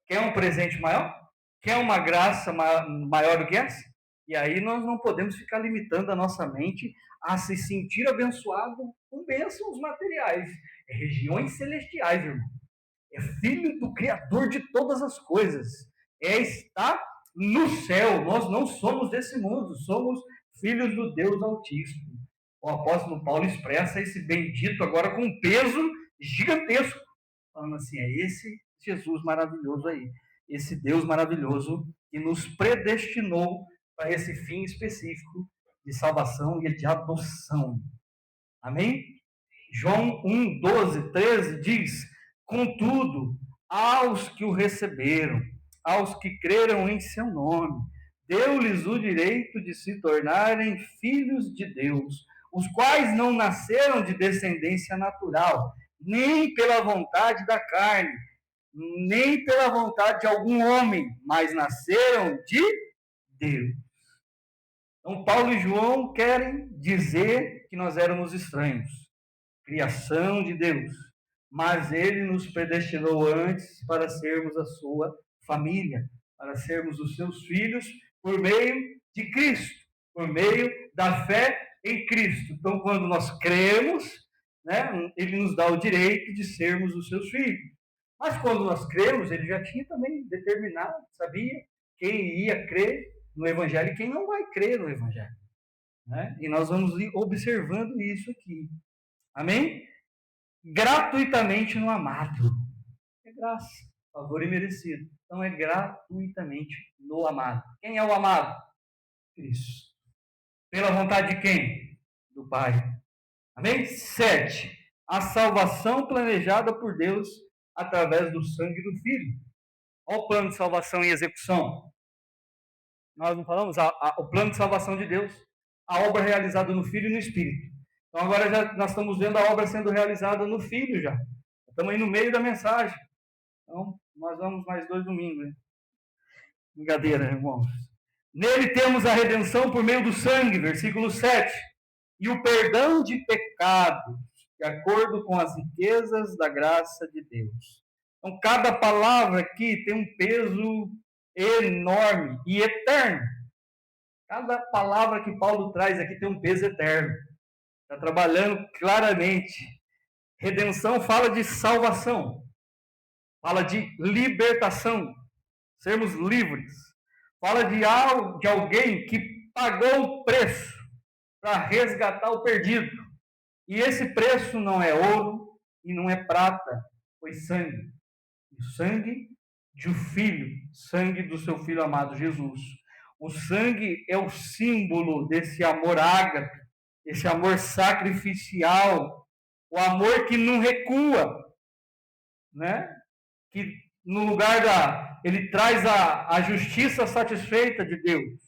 Quer um presente maior? Quer uma graça maior do que essa? E aí nós não podemos ficar limitando a nossa mente a se sentir abençoado com bênçãos materiais. É regiões celestiais, irmão. É filho do Criador de todas as coisas. É estar no céu. Nós não somos desse mundo, somos filhos do Deus Altíssimo. O apóstolo Paulo expressa esse bendito agora com um peso gigantesco, falando assim: é esse Jesus maravilhoso aí, esse Deus maravilhoso que nos predestinou para esse fim específico de salvação e de adoção. Amém? João 1, 12, 13 diz: contudo, aos que o receberam, aos que creram em seu nome, deu-lhes o direito de se tornarem filhos de Deus, os quais não nasceram de descendência natural, nem pela vontade da carne, nem pela vontade de algum homem, mas nasceram de Deus. Então, Paulo e João querem dizer que nós éramos estranhos, criação de Deus, mas ele nos predestinou antes para sermos a sua família, para sermos os seus filhos por meio de Cristo, por meio da fé em Cristo. Então, quando nós cremos, né, ele nos dá o direito de sermos os seus filhos. Mas quando nós cremos, ele já tinha também determinado, sabia quem ia crer no Evangelho e quem não vai crer no Evangelho. Né? E nós vamos ir observando isso aqui. Amém? Gratuitamente no amado. É graça, favor imerecido. Então é gratuitamente no amado. Quem é o amado? Cristo. Pela vontade de quem? Do Pai. Amém? 7. A salvação planejada por Deus através do sangue do Filho. Olha o plano de salvação em execução. Nós não falamos? O plano de salvação de Deus. A obra realizada no Filho e no Espírito. Então agora nós estamos vendo a obra sendo realizada no Filho já. Estamos aí no meio da mensagem. Então, nós vamos mais 2 domingos. Né? Brincadeira, irmãos. Nele temos a redenção por meio do sangue, versículo 7. E o perdão de pecados, de acordo com as riquezas da graça de Deus. Então, cada palavra aqui tem um peso enorme e eterno. Cada palavra que Paulo traz aqui tem um peso eterno. Está trabalhando claramente. Redenção fala de salvação. Fala de libertação. Sermos livres. Fala de alguém que pagou o preço para resgatar o perdido. E esse preço não é ouro e não é prata, foi sangue. O sangue de um filho, sangue do seu filho amado Jesus. O sangue é o símbolo desse amor ágape, esse amor sacrificial, o amor que não recua, né? Que no lugar ele traz a justiça satisfeita de Deus.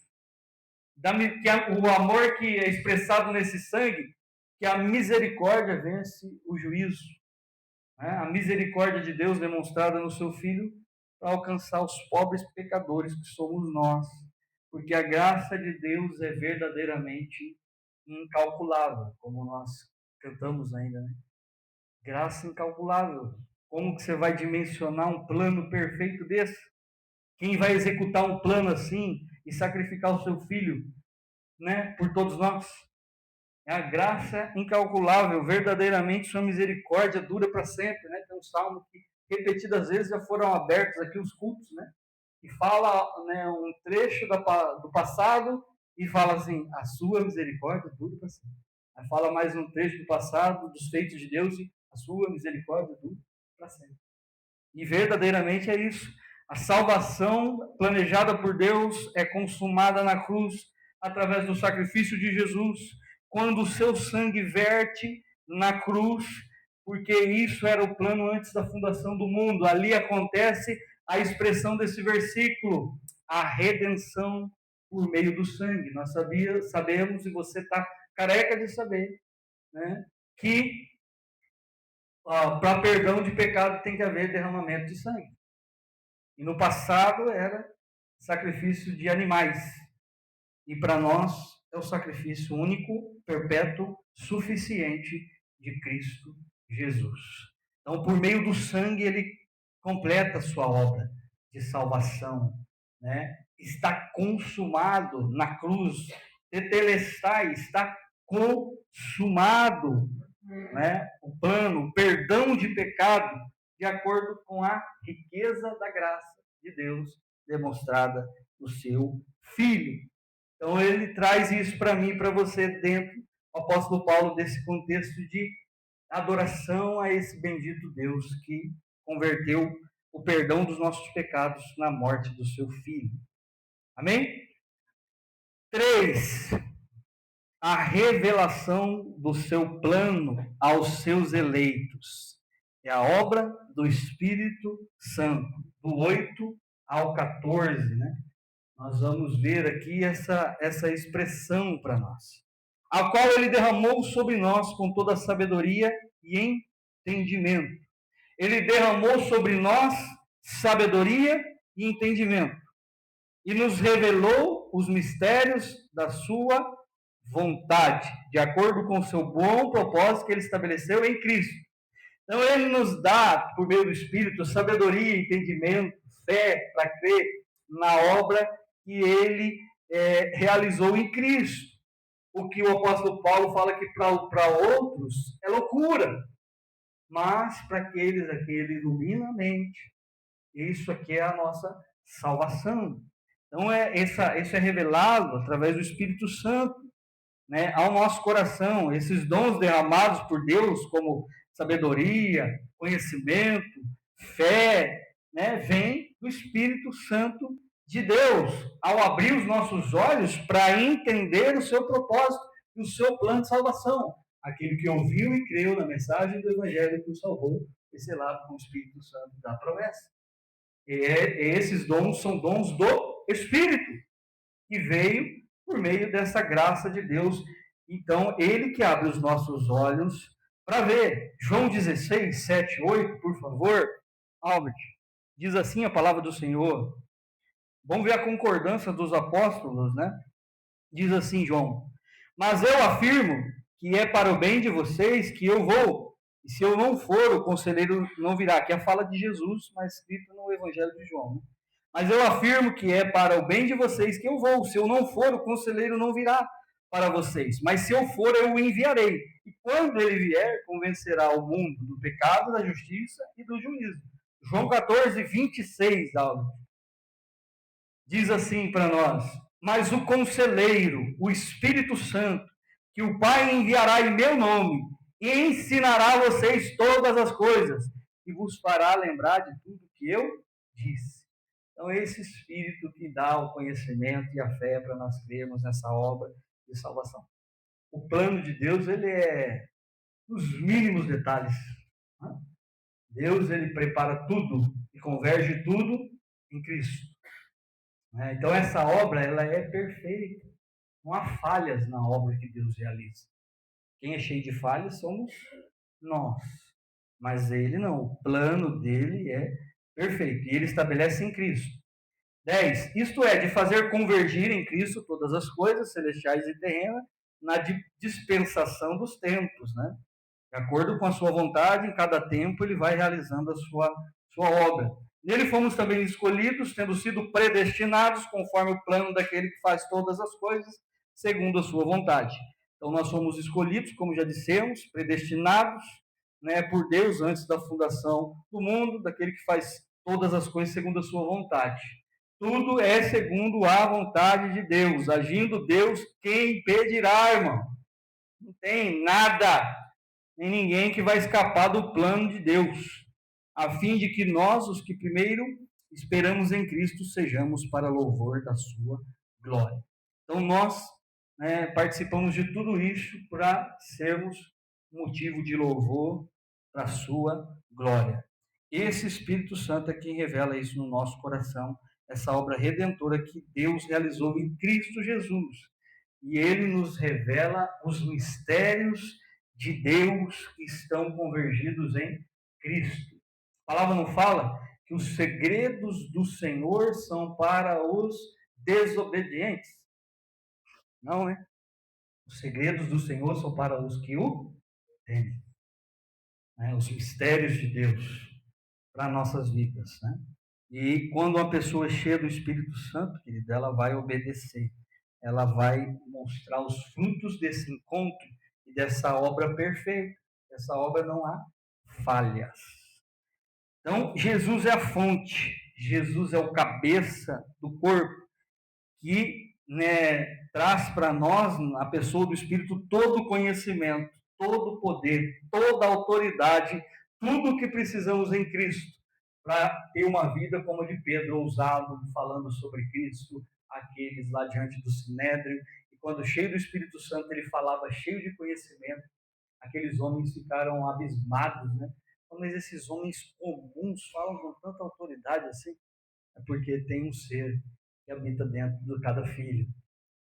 O amor que é expressado nesse sangue, que a misericórdia vence o juízo. Né? A misericórdia de Deus demonstrada no seu Filho para alcançar os pobres pecadores que somos nós. Porque a graça de Deus é verdadeiramente incalculável, como nós cantamos ainda, né? Graça incalculável. Como que você vai dimensionar um plano perfeito desse? Quem vai executar um plano assim e sacrificar o seu filho, né, por todos nós? É a graça incalculável, verdadeiramente sua misericórdia dura para sempre, né? Tem um salmo que repetidas vezes já foram abertos aqui os cultos, né? Que fala, né, um trecho do passado e fala assim: a sua misericórdia dura para sempre. Aí fala mais um trecho do passado, dos feitos de Deus, e a sua misericórdia dura para sempre. E verdadeiramente é isso. A salvação planejada por Deus é consumada na cruz através do sacrifício de Jesus, quando o seu sangue verte na cruz, porque isso era o plano antes da fundação do mundo. Ali acontece a expressão desse versículo, a redenção por meio do sangue. Nós sabemos, e você está careca de saber, né, que para perdão de pecado tem que haver derramamento de sangue. E no passado era sacrifício de animais. E para nós é o sacrifício único, perpétuo, suficiente de Cristo Jesus. Então, por meio do sangue, ele completa a sua obra de salvação, né? Está consumado na cruz. Tetelestai, está consumado, né? O plano, o perdão de pecado, de acordo com a riqueza da graça de Deus demonstrada no seu Filho. Então ele traz isso para mim e para você dentro, o apóstolo Paulo, desse contexto de adoração a esse bendito Deus que converteu o perdão dos nossos pecados na morte do seu Filho. Amém? 3. A revelação do seu plano aos seus eleitos. É a obra do Espírito Santo, do 8 ao 14, né? Nós vamos ver aqui essa expressão para nós. A qual ele derramou sobre nós com toda a sabedoria e entendimento. Ele derramou sobre nós sabedoria e entendimento. E nos revelou os mistérios da sua vontade, de acordo com o seu bom propósito que ele estabeleceu em Cristo. Então ele nos dá, por meio do Espírito, sabedoria, entendimento, fé, para crer na obra que ele realizou em Cristo. O que o apóstolo Paulo fala que para outros é loucura, mas para aqueles a que ele ilumina a mente, isso aqui é a nossa salvação. Então isso é revelado através do Espírito Santo, né, ao nosso coração. Esses dons derramados por Deus, como sabedoria, conhecimento, fé, né, vem do Espírito Santo de Deus, ao abrir os nossos olhos para entender o seu propósito e o seu plano de salvação. Aquele que ouviu e creu na mensagem do Evangelho que o salvou, é selado com o Espírito Santo da promessa. Esses dons são dons do Espírito, que veio por meio dessa graça de Deus. Então, ele que abre os nossos olhos para ver. João 16, 7, 8, por favor. Albert, diz assim a palavra do Senhor. Vamos ver a concordância dos apóstolos, né? Diz assim, João: mas eu afirmo que é para o bem de vocês que eu vou. E se eu não for, o conselheiro não virá. Aqui é a fala de Jesus, mas escrita no Evangelho de João, né? Mas eu afirmo que é para o bem de vocês que eu vou. Se eu não for, o conselheiro não virá para vocês. Mas se eu for, eu o enviarei. E quando ele vier, convencerá o mundo do pecado, da justiça e do juízo. João 14, 26, Albert, diz assim para nós: mas o conselheiro, o Espírito Santo, que o Pai enviará em meu nome, e ensinará a vocês todas as coisas, e vos fará lembrar de tudo que eu disse. Então, esse Espírito que dá o conhecimento e a fé para nós crermos nessa obra de salvação. O plano de Deus, ele é nos mínimos detalhes. Deus, ele prepara tudo e converge tudo em Cristo. Então, essa obra, ela é perfeita. Não há falhas na obra que Deus realiza. Quem é cheio de falhas somos nós. Mas ele não. O plano dele é perfeito. E ele estabelece em Cristo. 10. Isto é, de fazer convergir em Cristo todas as coisas, celestiais e terrenas, na dispensação dos tempos, né? De acordo com a sua vontade, em cada tempo ele vai realizando a sua obra. Nele fomos também escolhidos, tendo sido predestinados conforme o plano daquele que faz todas as coisas, segundo a sua vontade. Então nós fomos escolhidos, como já dissemos, predestinados, né, por Deus antes da fundação do mundo, daquele que faz todas as coisas segundo a sua vontade. Tudo é segundo a vontade de Deus. Agindo Deus, quem impedirá, irmão? Não tem nada, nem ninguém que vai escapar do plano de Deus, a fim de que nós, os que primeiro esperamos em Cristo, sejamos para louvor da sua glória. Então nós participamos de tudo isso para sermos motivo de louvor para a sua glória. Esse Espírito Santo é quem revela isso no nosso coração, essa obra redentora que Deus realizou em Cristo Jesus. E ele nos revela os mistérios de Deus que estão convergidos em Cristo. A palavra não fala que os segredos do Senhor são para os desobedientes. Não, né? Os segredos do Senhor são para os que o temem. Os mistérios de Deus para nossas vidas, né? E quando uma pessoa é cheia do Espírito Santo, querida, ela vai obedecer. Ela vai mostrar os frutos desse encontro e dessa obra perfeita. Essa obra não há falhas. Então, Jesus é a fonte, Jesus é o cabeça do corpo, que traz para nós, a pessoa do Espírito, todo o conhecimento, todo o poder, toda a autoridade, tudo o que precisamos em Cristo, para ter uma vida como a de Pedro, ousado, falando sobre Cristo, aqueles lá diante do Sinédrio, e quando cheio do Espírito Santo ele falava cheio de conhecimento, aqueles homens ficaram abismados, né? Mas esses homens comuns falam com tanta autoridade assim? É porque tem um ser que habita dentro de cada filho.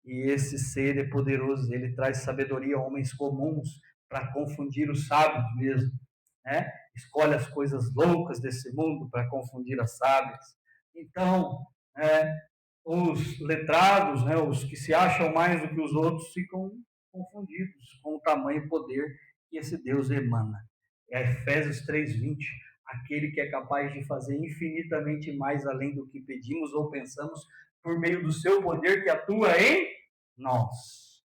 E esse ser é poderoso, ele traz sabedoria a homens comuns para confundir os sábios mesmo, né? Escolhe as coisas loucas desse mundo para confundir as sábias. Então, os letrados, os que se acham mais do que os outros, ficam confundidos com o tamanho e poder que esse Deus emana. É Efésios 3:20, aquele que é capaz de fazer infinitamente mais além do que pedimos ou pensamos, por meio do seu poder que atua em nós.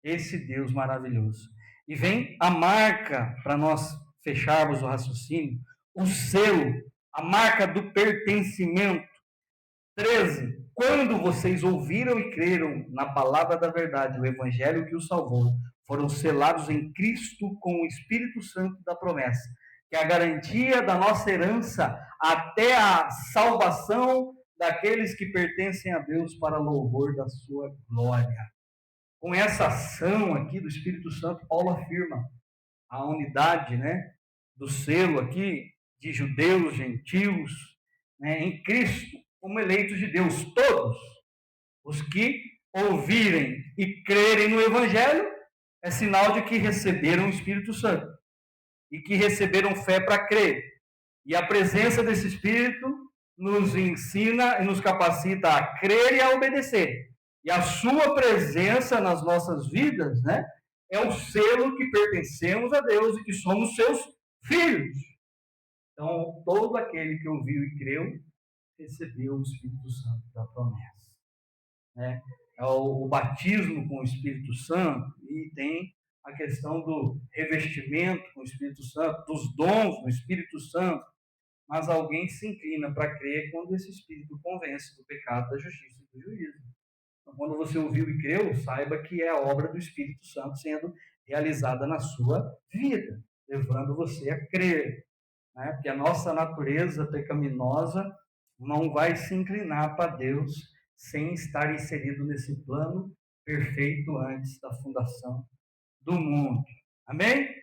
Esse Deus maravilhoso. E vem a marca, para nós fecharmos o raciocínio, o selo, a marca do pertencimento. 13. Quando vocês ouviram e creram na palavra da verdade, o evangelho que os salvou, foram selados em Cristo com o Espírito Santo da promessa, que é a garantia da nossa herança até a salvação daqueles que pertencem a Deus para louvor da sua glória. Com essa ação aqui do Espírito Santo, Paulo afirma a unidade, do selo aqui de judeus, gentios, em Cristo, como eleitos de Deus, todos os que ouvirem e crerem no Evangelho, é sinal de que receberam o Espírito Santo e que receberam fé para crer. E a presença desse Espírito nos ensina e nos capacita a crer e a obedecer. E a sua presença nas nossas vidas, é o selo que pertencemos a Deus e que somos seus filhos. Então, todo aquele que ouviu e creu, recebeu o Espírito Santo da promessa. É o batismo com o Espírito Santo, e tem a questão do revestimento com o Espírito Santo, dos dons do Espírito Santo, mas alguém se inclina para crer quando esse Espírito convence do pecado, da justiça e do juízo. Então, quando você ouviu e creu, saiba que é a obra do Espírito Santo sendo realizada na sua vida, levando você a crer, né? Porque a nossa natureza pecaminosa não vai se inclinar para Deus sem estar inserido nesse plano perfeito antes da fundação do mundo. Amém?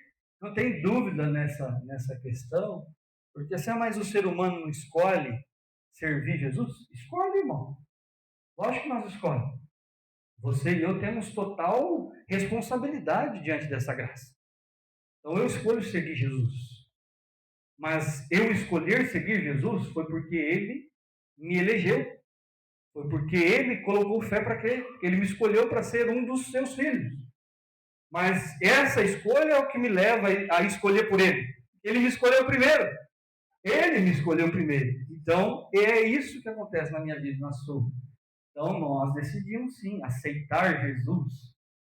Não tem dúvida nessa questão, porque se é mais o ser humano não escolhe servir Jesus, escolhe, irmão. Lógico que nós escolhemos. Você e eu temos total responsabilidade diante dessa graça. Então eu escolho seguir Jesus. Mas eu escolher seguir Jesus foi porque ele me elegeu. Foi porque ele colocou fé para crer. Ele me escolheu para ser um dos seus filhos. Mas essa escolha é o que me leva a escolher por ele. Ele me escolheu primeiro. Ele me escolheu primeiro. Então, é isso que acontece na minha vida, na sua. Então, nós decidimos, sim, aceitar Jesus.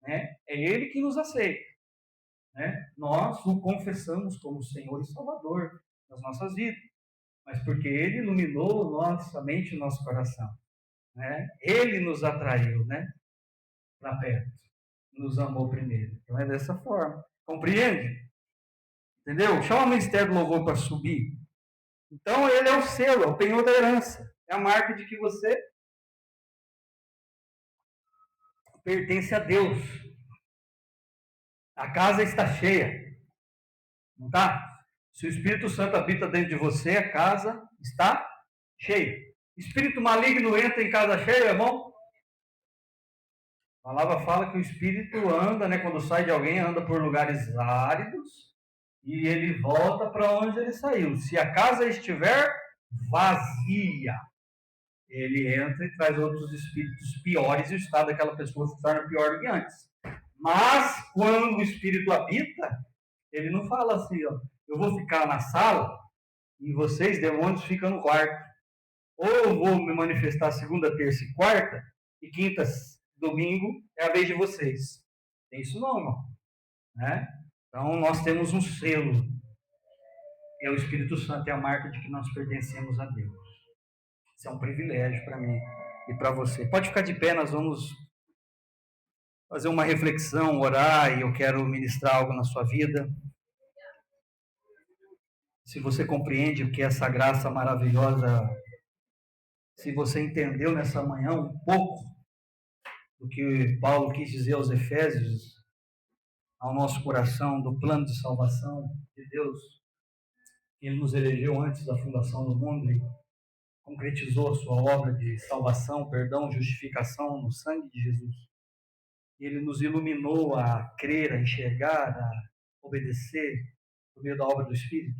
Né? É Ele que nos aceita. Né? Nós o confessamos como Senhor e Salvador das nossas vidas. Mas porque Ele iluminou nossa mente e nosso coração. Né? Ele nos atraiu, né? Para perto. Nos amou primeiro. Então, é dessa forma. Compreende? Entendeu? Chama o Ministério do Louvor para subir. Então, ele é o selo, é o penhor da herança. É a marca de que você pertence a Deus. A casa está cheia. Não está? Se o Espírito Santo habita dentro de você, a casa está cheia. Espírito maligno entra em casa cheia, irmão? A palavra fala que o Espírito anda, né, quando sai de alguém, anda por lugares áridos e ele volta para onde ele saiu. Se a casa estiver vazia, ele entra e traz outros espíritos piores e o estado daquela pessoa se torna pior do que antes. Mas, quando o Espírito habita, ele não fala assim, ó, eu vou ficar na sala e vocês, demônios, ficam no quarto. Ou eu vou me manifestar segunda, terça e quarta, e quinta, domingo é a vez de vocês. Tem isso não, irmão. Né? Então, nós temos um selo, que é o Espírito Santo, é a marca de que nós pertencemos a Deus. Isso é um privilégio para mim e para você. Pode ficar de pé, nós vamos fazer uma reflexão, orar, e eu quero ministrar algo na sua vida. Se você compreende o que é essa graça maravilhosa, se você entendeu nessa manhã um pouco do que Paulo quis dizer aos Efésios, ao nosso coração, do plano de salvação de Deus, que Ele nos elegeu antes da fundação do mundo e concretizou a sua obra de salvação, perdão, justificação no sangue de Jesus. Ele nos iluminou a crer, a enxergar, a obedecer por meio da obra do Espírito.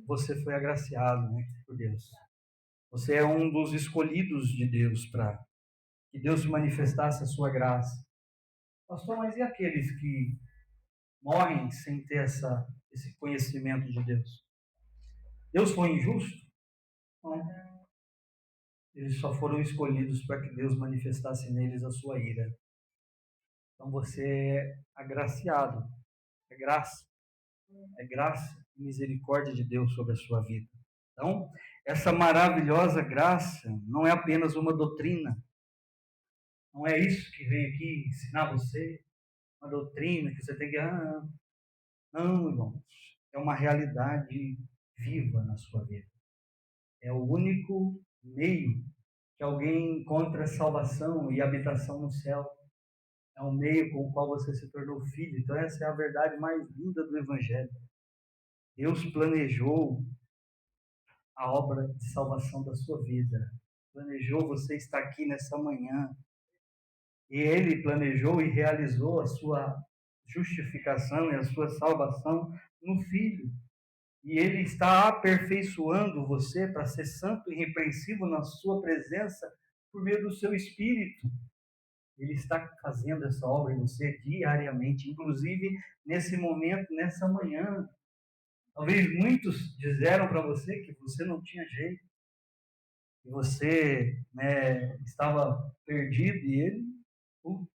Você foi agraciado, né, por Deus. Você é um dos escolhidos de Deus para que Deus manifestasse a sua graça. Pastor, mas e aqueles que morrem sem ter esse conhecimento de Deus? Deus foi injusto? Não. Eles só foram escolhidos para que Deus manifestasse neles a sua ira. Então você é agraciado. É graça. É graça e misericórdia de Deus sobre a sua vida. Então, essa maravilhosa graça não é apenas uma doutrina. Não é isso que vem aqui ensinar você. Uma doutrina que você tem que... Não, irmãos. É uma realidade viva na sua vida. É o único meio que alguém encontra salvação e habitação no céu. É um meio com o qual você se tornou filho. Então essa é a verdade mais linda do Evangelho. Deus planejou a obra de salvação da sua vida. Planejou você estar aqui nessa manhã. E Ele planejou e realizou a sua justificação e a sua salvação no Filho. E Ele está aperfeiçoando você para ser santo e irrepreensível na sua presença por meio do seu Espírito. Ele está fazendo essa obra em você diariamente, inclusive nesse momento, nessa manhã. Talvez muitos disseram para você que você não tinha jeito, que você, né, estava perdido, e Ele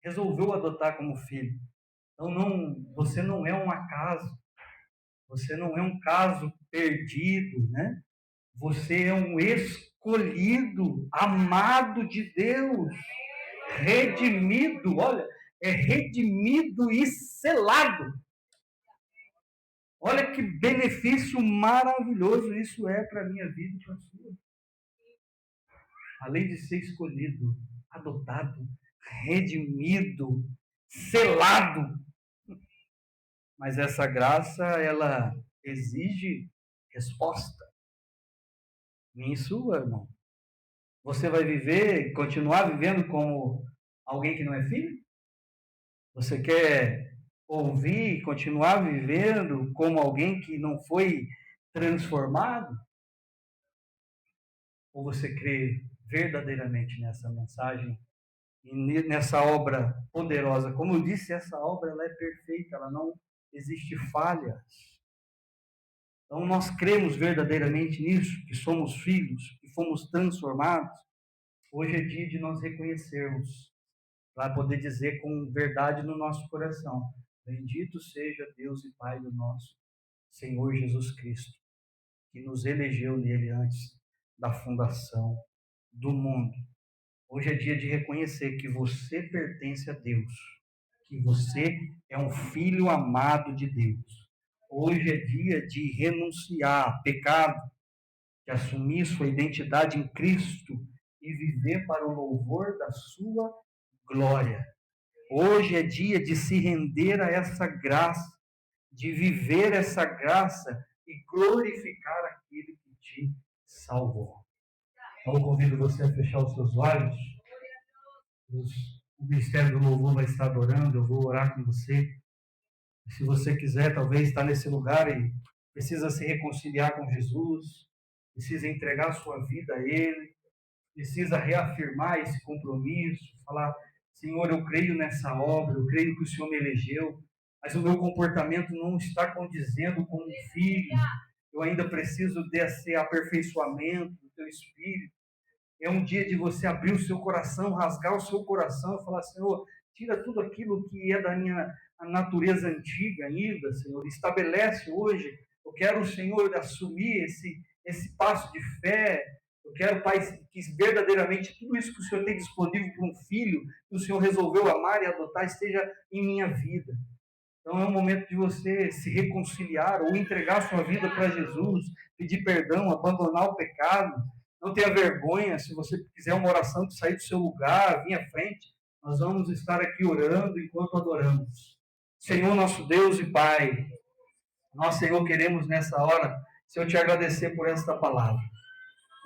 resolveu adotar como filho. Então você não é um acaso, você não é um caso perdido, né? Você é um escolhido, amado de Deus, redimido. Olha, é redimido e selado. Olha que benefício maravilhoso isso é para a minha vida e para a sua. Além de ser escolhido, adotado, redimido, selado. Mas essa graça, ela exige resposta. Minha e sua, irmão. Você vai viver, continuar vivendo como alguém que não é filho? Você quer ouvir e continuar vivendo como alguém que não foi transformado? Ou você crê verdadeiramente nessa mensagem e nessa obra poderosa? Como eu disse, essa obra ela é perfeita, ela não existe falhas. Então nós cremos verdadeiramente nisso, que somos filhos, que fomos transformados. Hoje é dia de nós reconhecermos, para poder dizer com verdade no nosso coração: bendito seja Deus e Pai do nosso Senhor Jesus Cristo, que nos elegeu nele antes da fundação do mundo. Hoje é dia de reconhecer que você pertence a Deus, que você é um filho amado de Deus. Hoje é dia de renunciar a pecado, de assumir sua identidade em Cristo e viver para o louvor da sua glória. Hoje é dia de se render a essa graça, de viver essa graça e glorificar aquele que te salvou. Então eu convido você a fechar os seus olhos. O Ministério do Louvor vai estar adorando, eu vou orar com você. Se você quiser, talvez estar nesse lugar e precisa se reconciliar com Jesus, precisa entregar sua vida a Ele, precisa reafirmar esse compromisso, falar: Senhor, eu creio nessa obra, eu creio que o Senhor me elegeu, mas o meu comportamento não está condizendo com um filho, eu ainda preciso desse aperfeiçoamento do teu Espírito. É um dia de você abrir o seu coração, rasgar o seu coração e falar: Senhor, tira tudo aquilo que é da minha natureza antiga ainda, Senhor. Estabelece hoje. Eu quero, Senhor, assumir esse passo de fé. Eu quero, Pai, que verdadeiramente tudo isso que o Senhor tem disponível para um filho, que o Senhor resolveu amar e adotar, esteja em minha vida. Então é um momento de você se reconciliar ou entregar sua vida para Jesus, pedir perdão, abandonar o pecado. Não tenha vergonha. Se você quiser uma oração de sair do seu lugar, vir à frente, nós vamos estar aqui orando enquanto adoramos. Senhor, nosso Deus e Pai, nós, Senhor, queremos nessa hora, Senhor, te agradecer por esta palavra.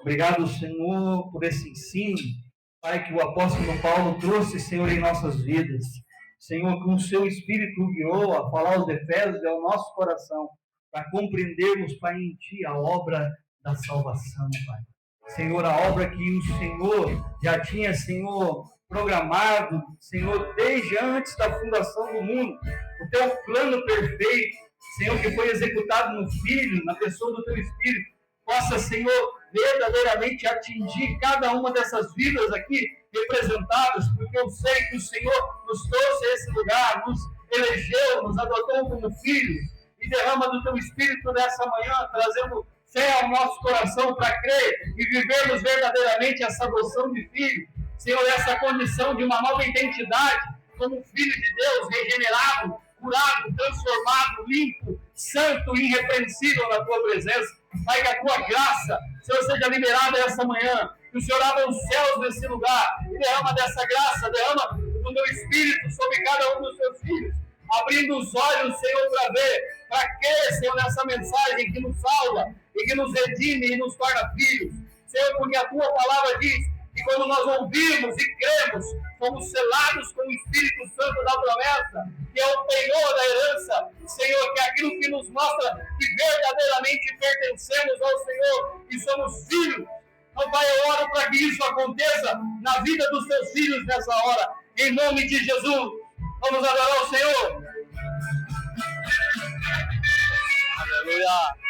Obrigado, Senhor, por esse ensino, Pai, que o apóstolo Paulo trouxe, Senhor, em nossas vidas. Senhor, que o seu Espírito guiou a falar aos Efésios e ao nosso coração, para compreendermos, Pai, em Ti a obra da salvação, Pai. Senhor, a obra que o Senhor já tinha, Senhor, programado, Senhor, desde antes da fundação do mundo, o Teu plano perfeito, Senhor, que foi executado no Filho, na pessoa do Teu Espírito, possa, Senhor, verdadeiramente atingir cada uma dessas vidas aqui representadas, porque eu sei que o Senhor nos trouxe a esse lugar, nos elegeu, nos adotou como filhos, e derrama do Teu Espírito nessa manhã, trazendo fé ao nosso coração para crer e vivermos verdadeiramente essa adoção de filho. Senhor, essa condição de uma nova identidade, como filho de Deus, regenerado, curado, transformado, limpo, santo e irrepreensível na Tua presença. Pai, que a Tua graça, Senhor, seja liberada essa manhã, que o Senhor abra os céus nesse lugar e derrama dessa graça, derrama do Teu Espírito sobre cada um dos Teus filhos, abrindo os olhos, Senhor, para ver, para crer, Senhor, nessa mensagem que nos salva e que nos redime e nos torna filhos. Senhor, porque a Tua palavra diz que quando nós ouvimos e cremos, somos selados com o Espírito Santo da promessa, que é o penhor da herança, Senhor, que é aquilo que nos mostra que verdadeiramente pertencemos ao Senhor e somos filhos. Então, Pai, eu oro para que isso aconteça na vida dos Teus filhos nessa hora, em nome de Jesus. Vamos adorar o Senhor. Aleluia.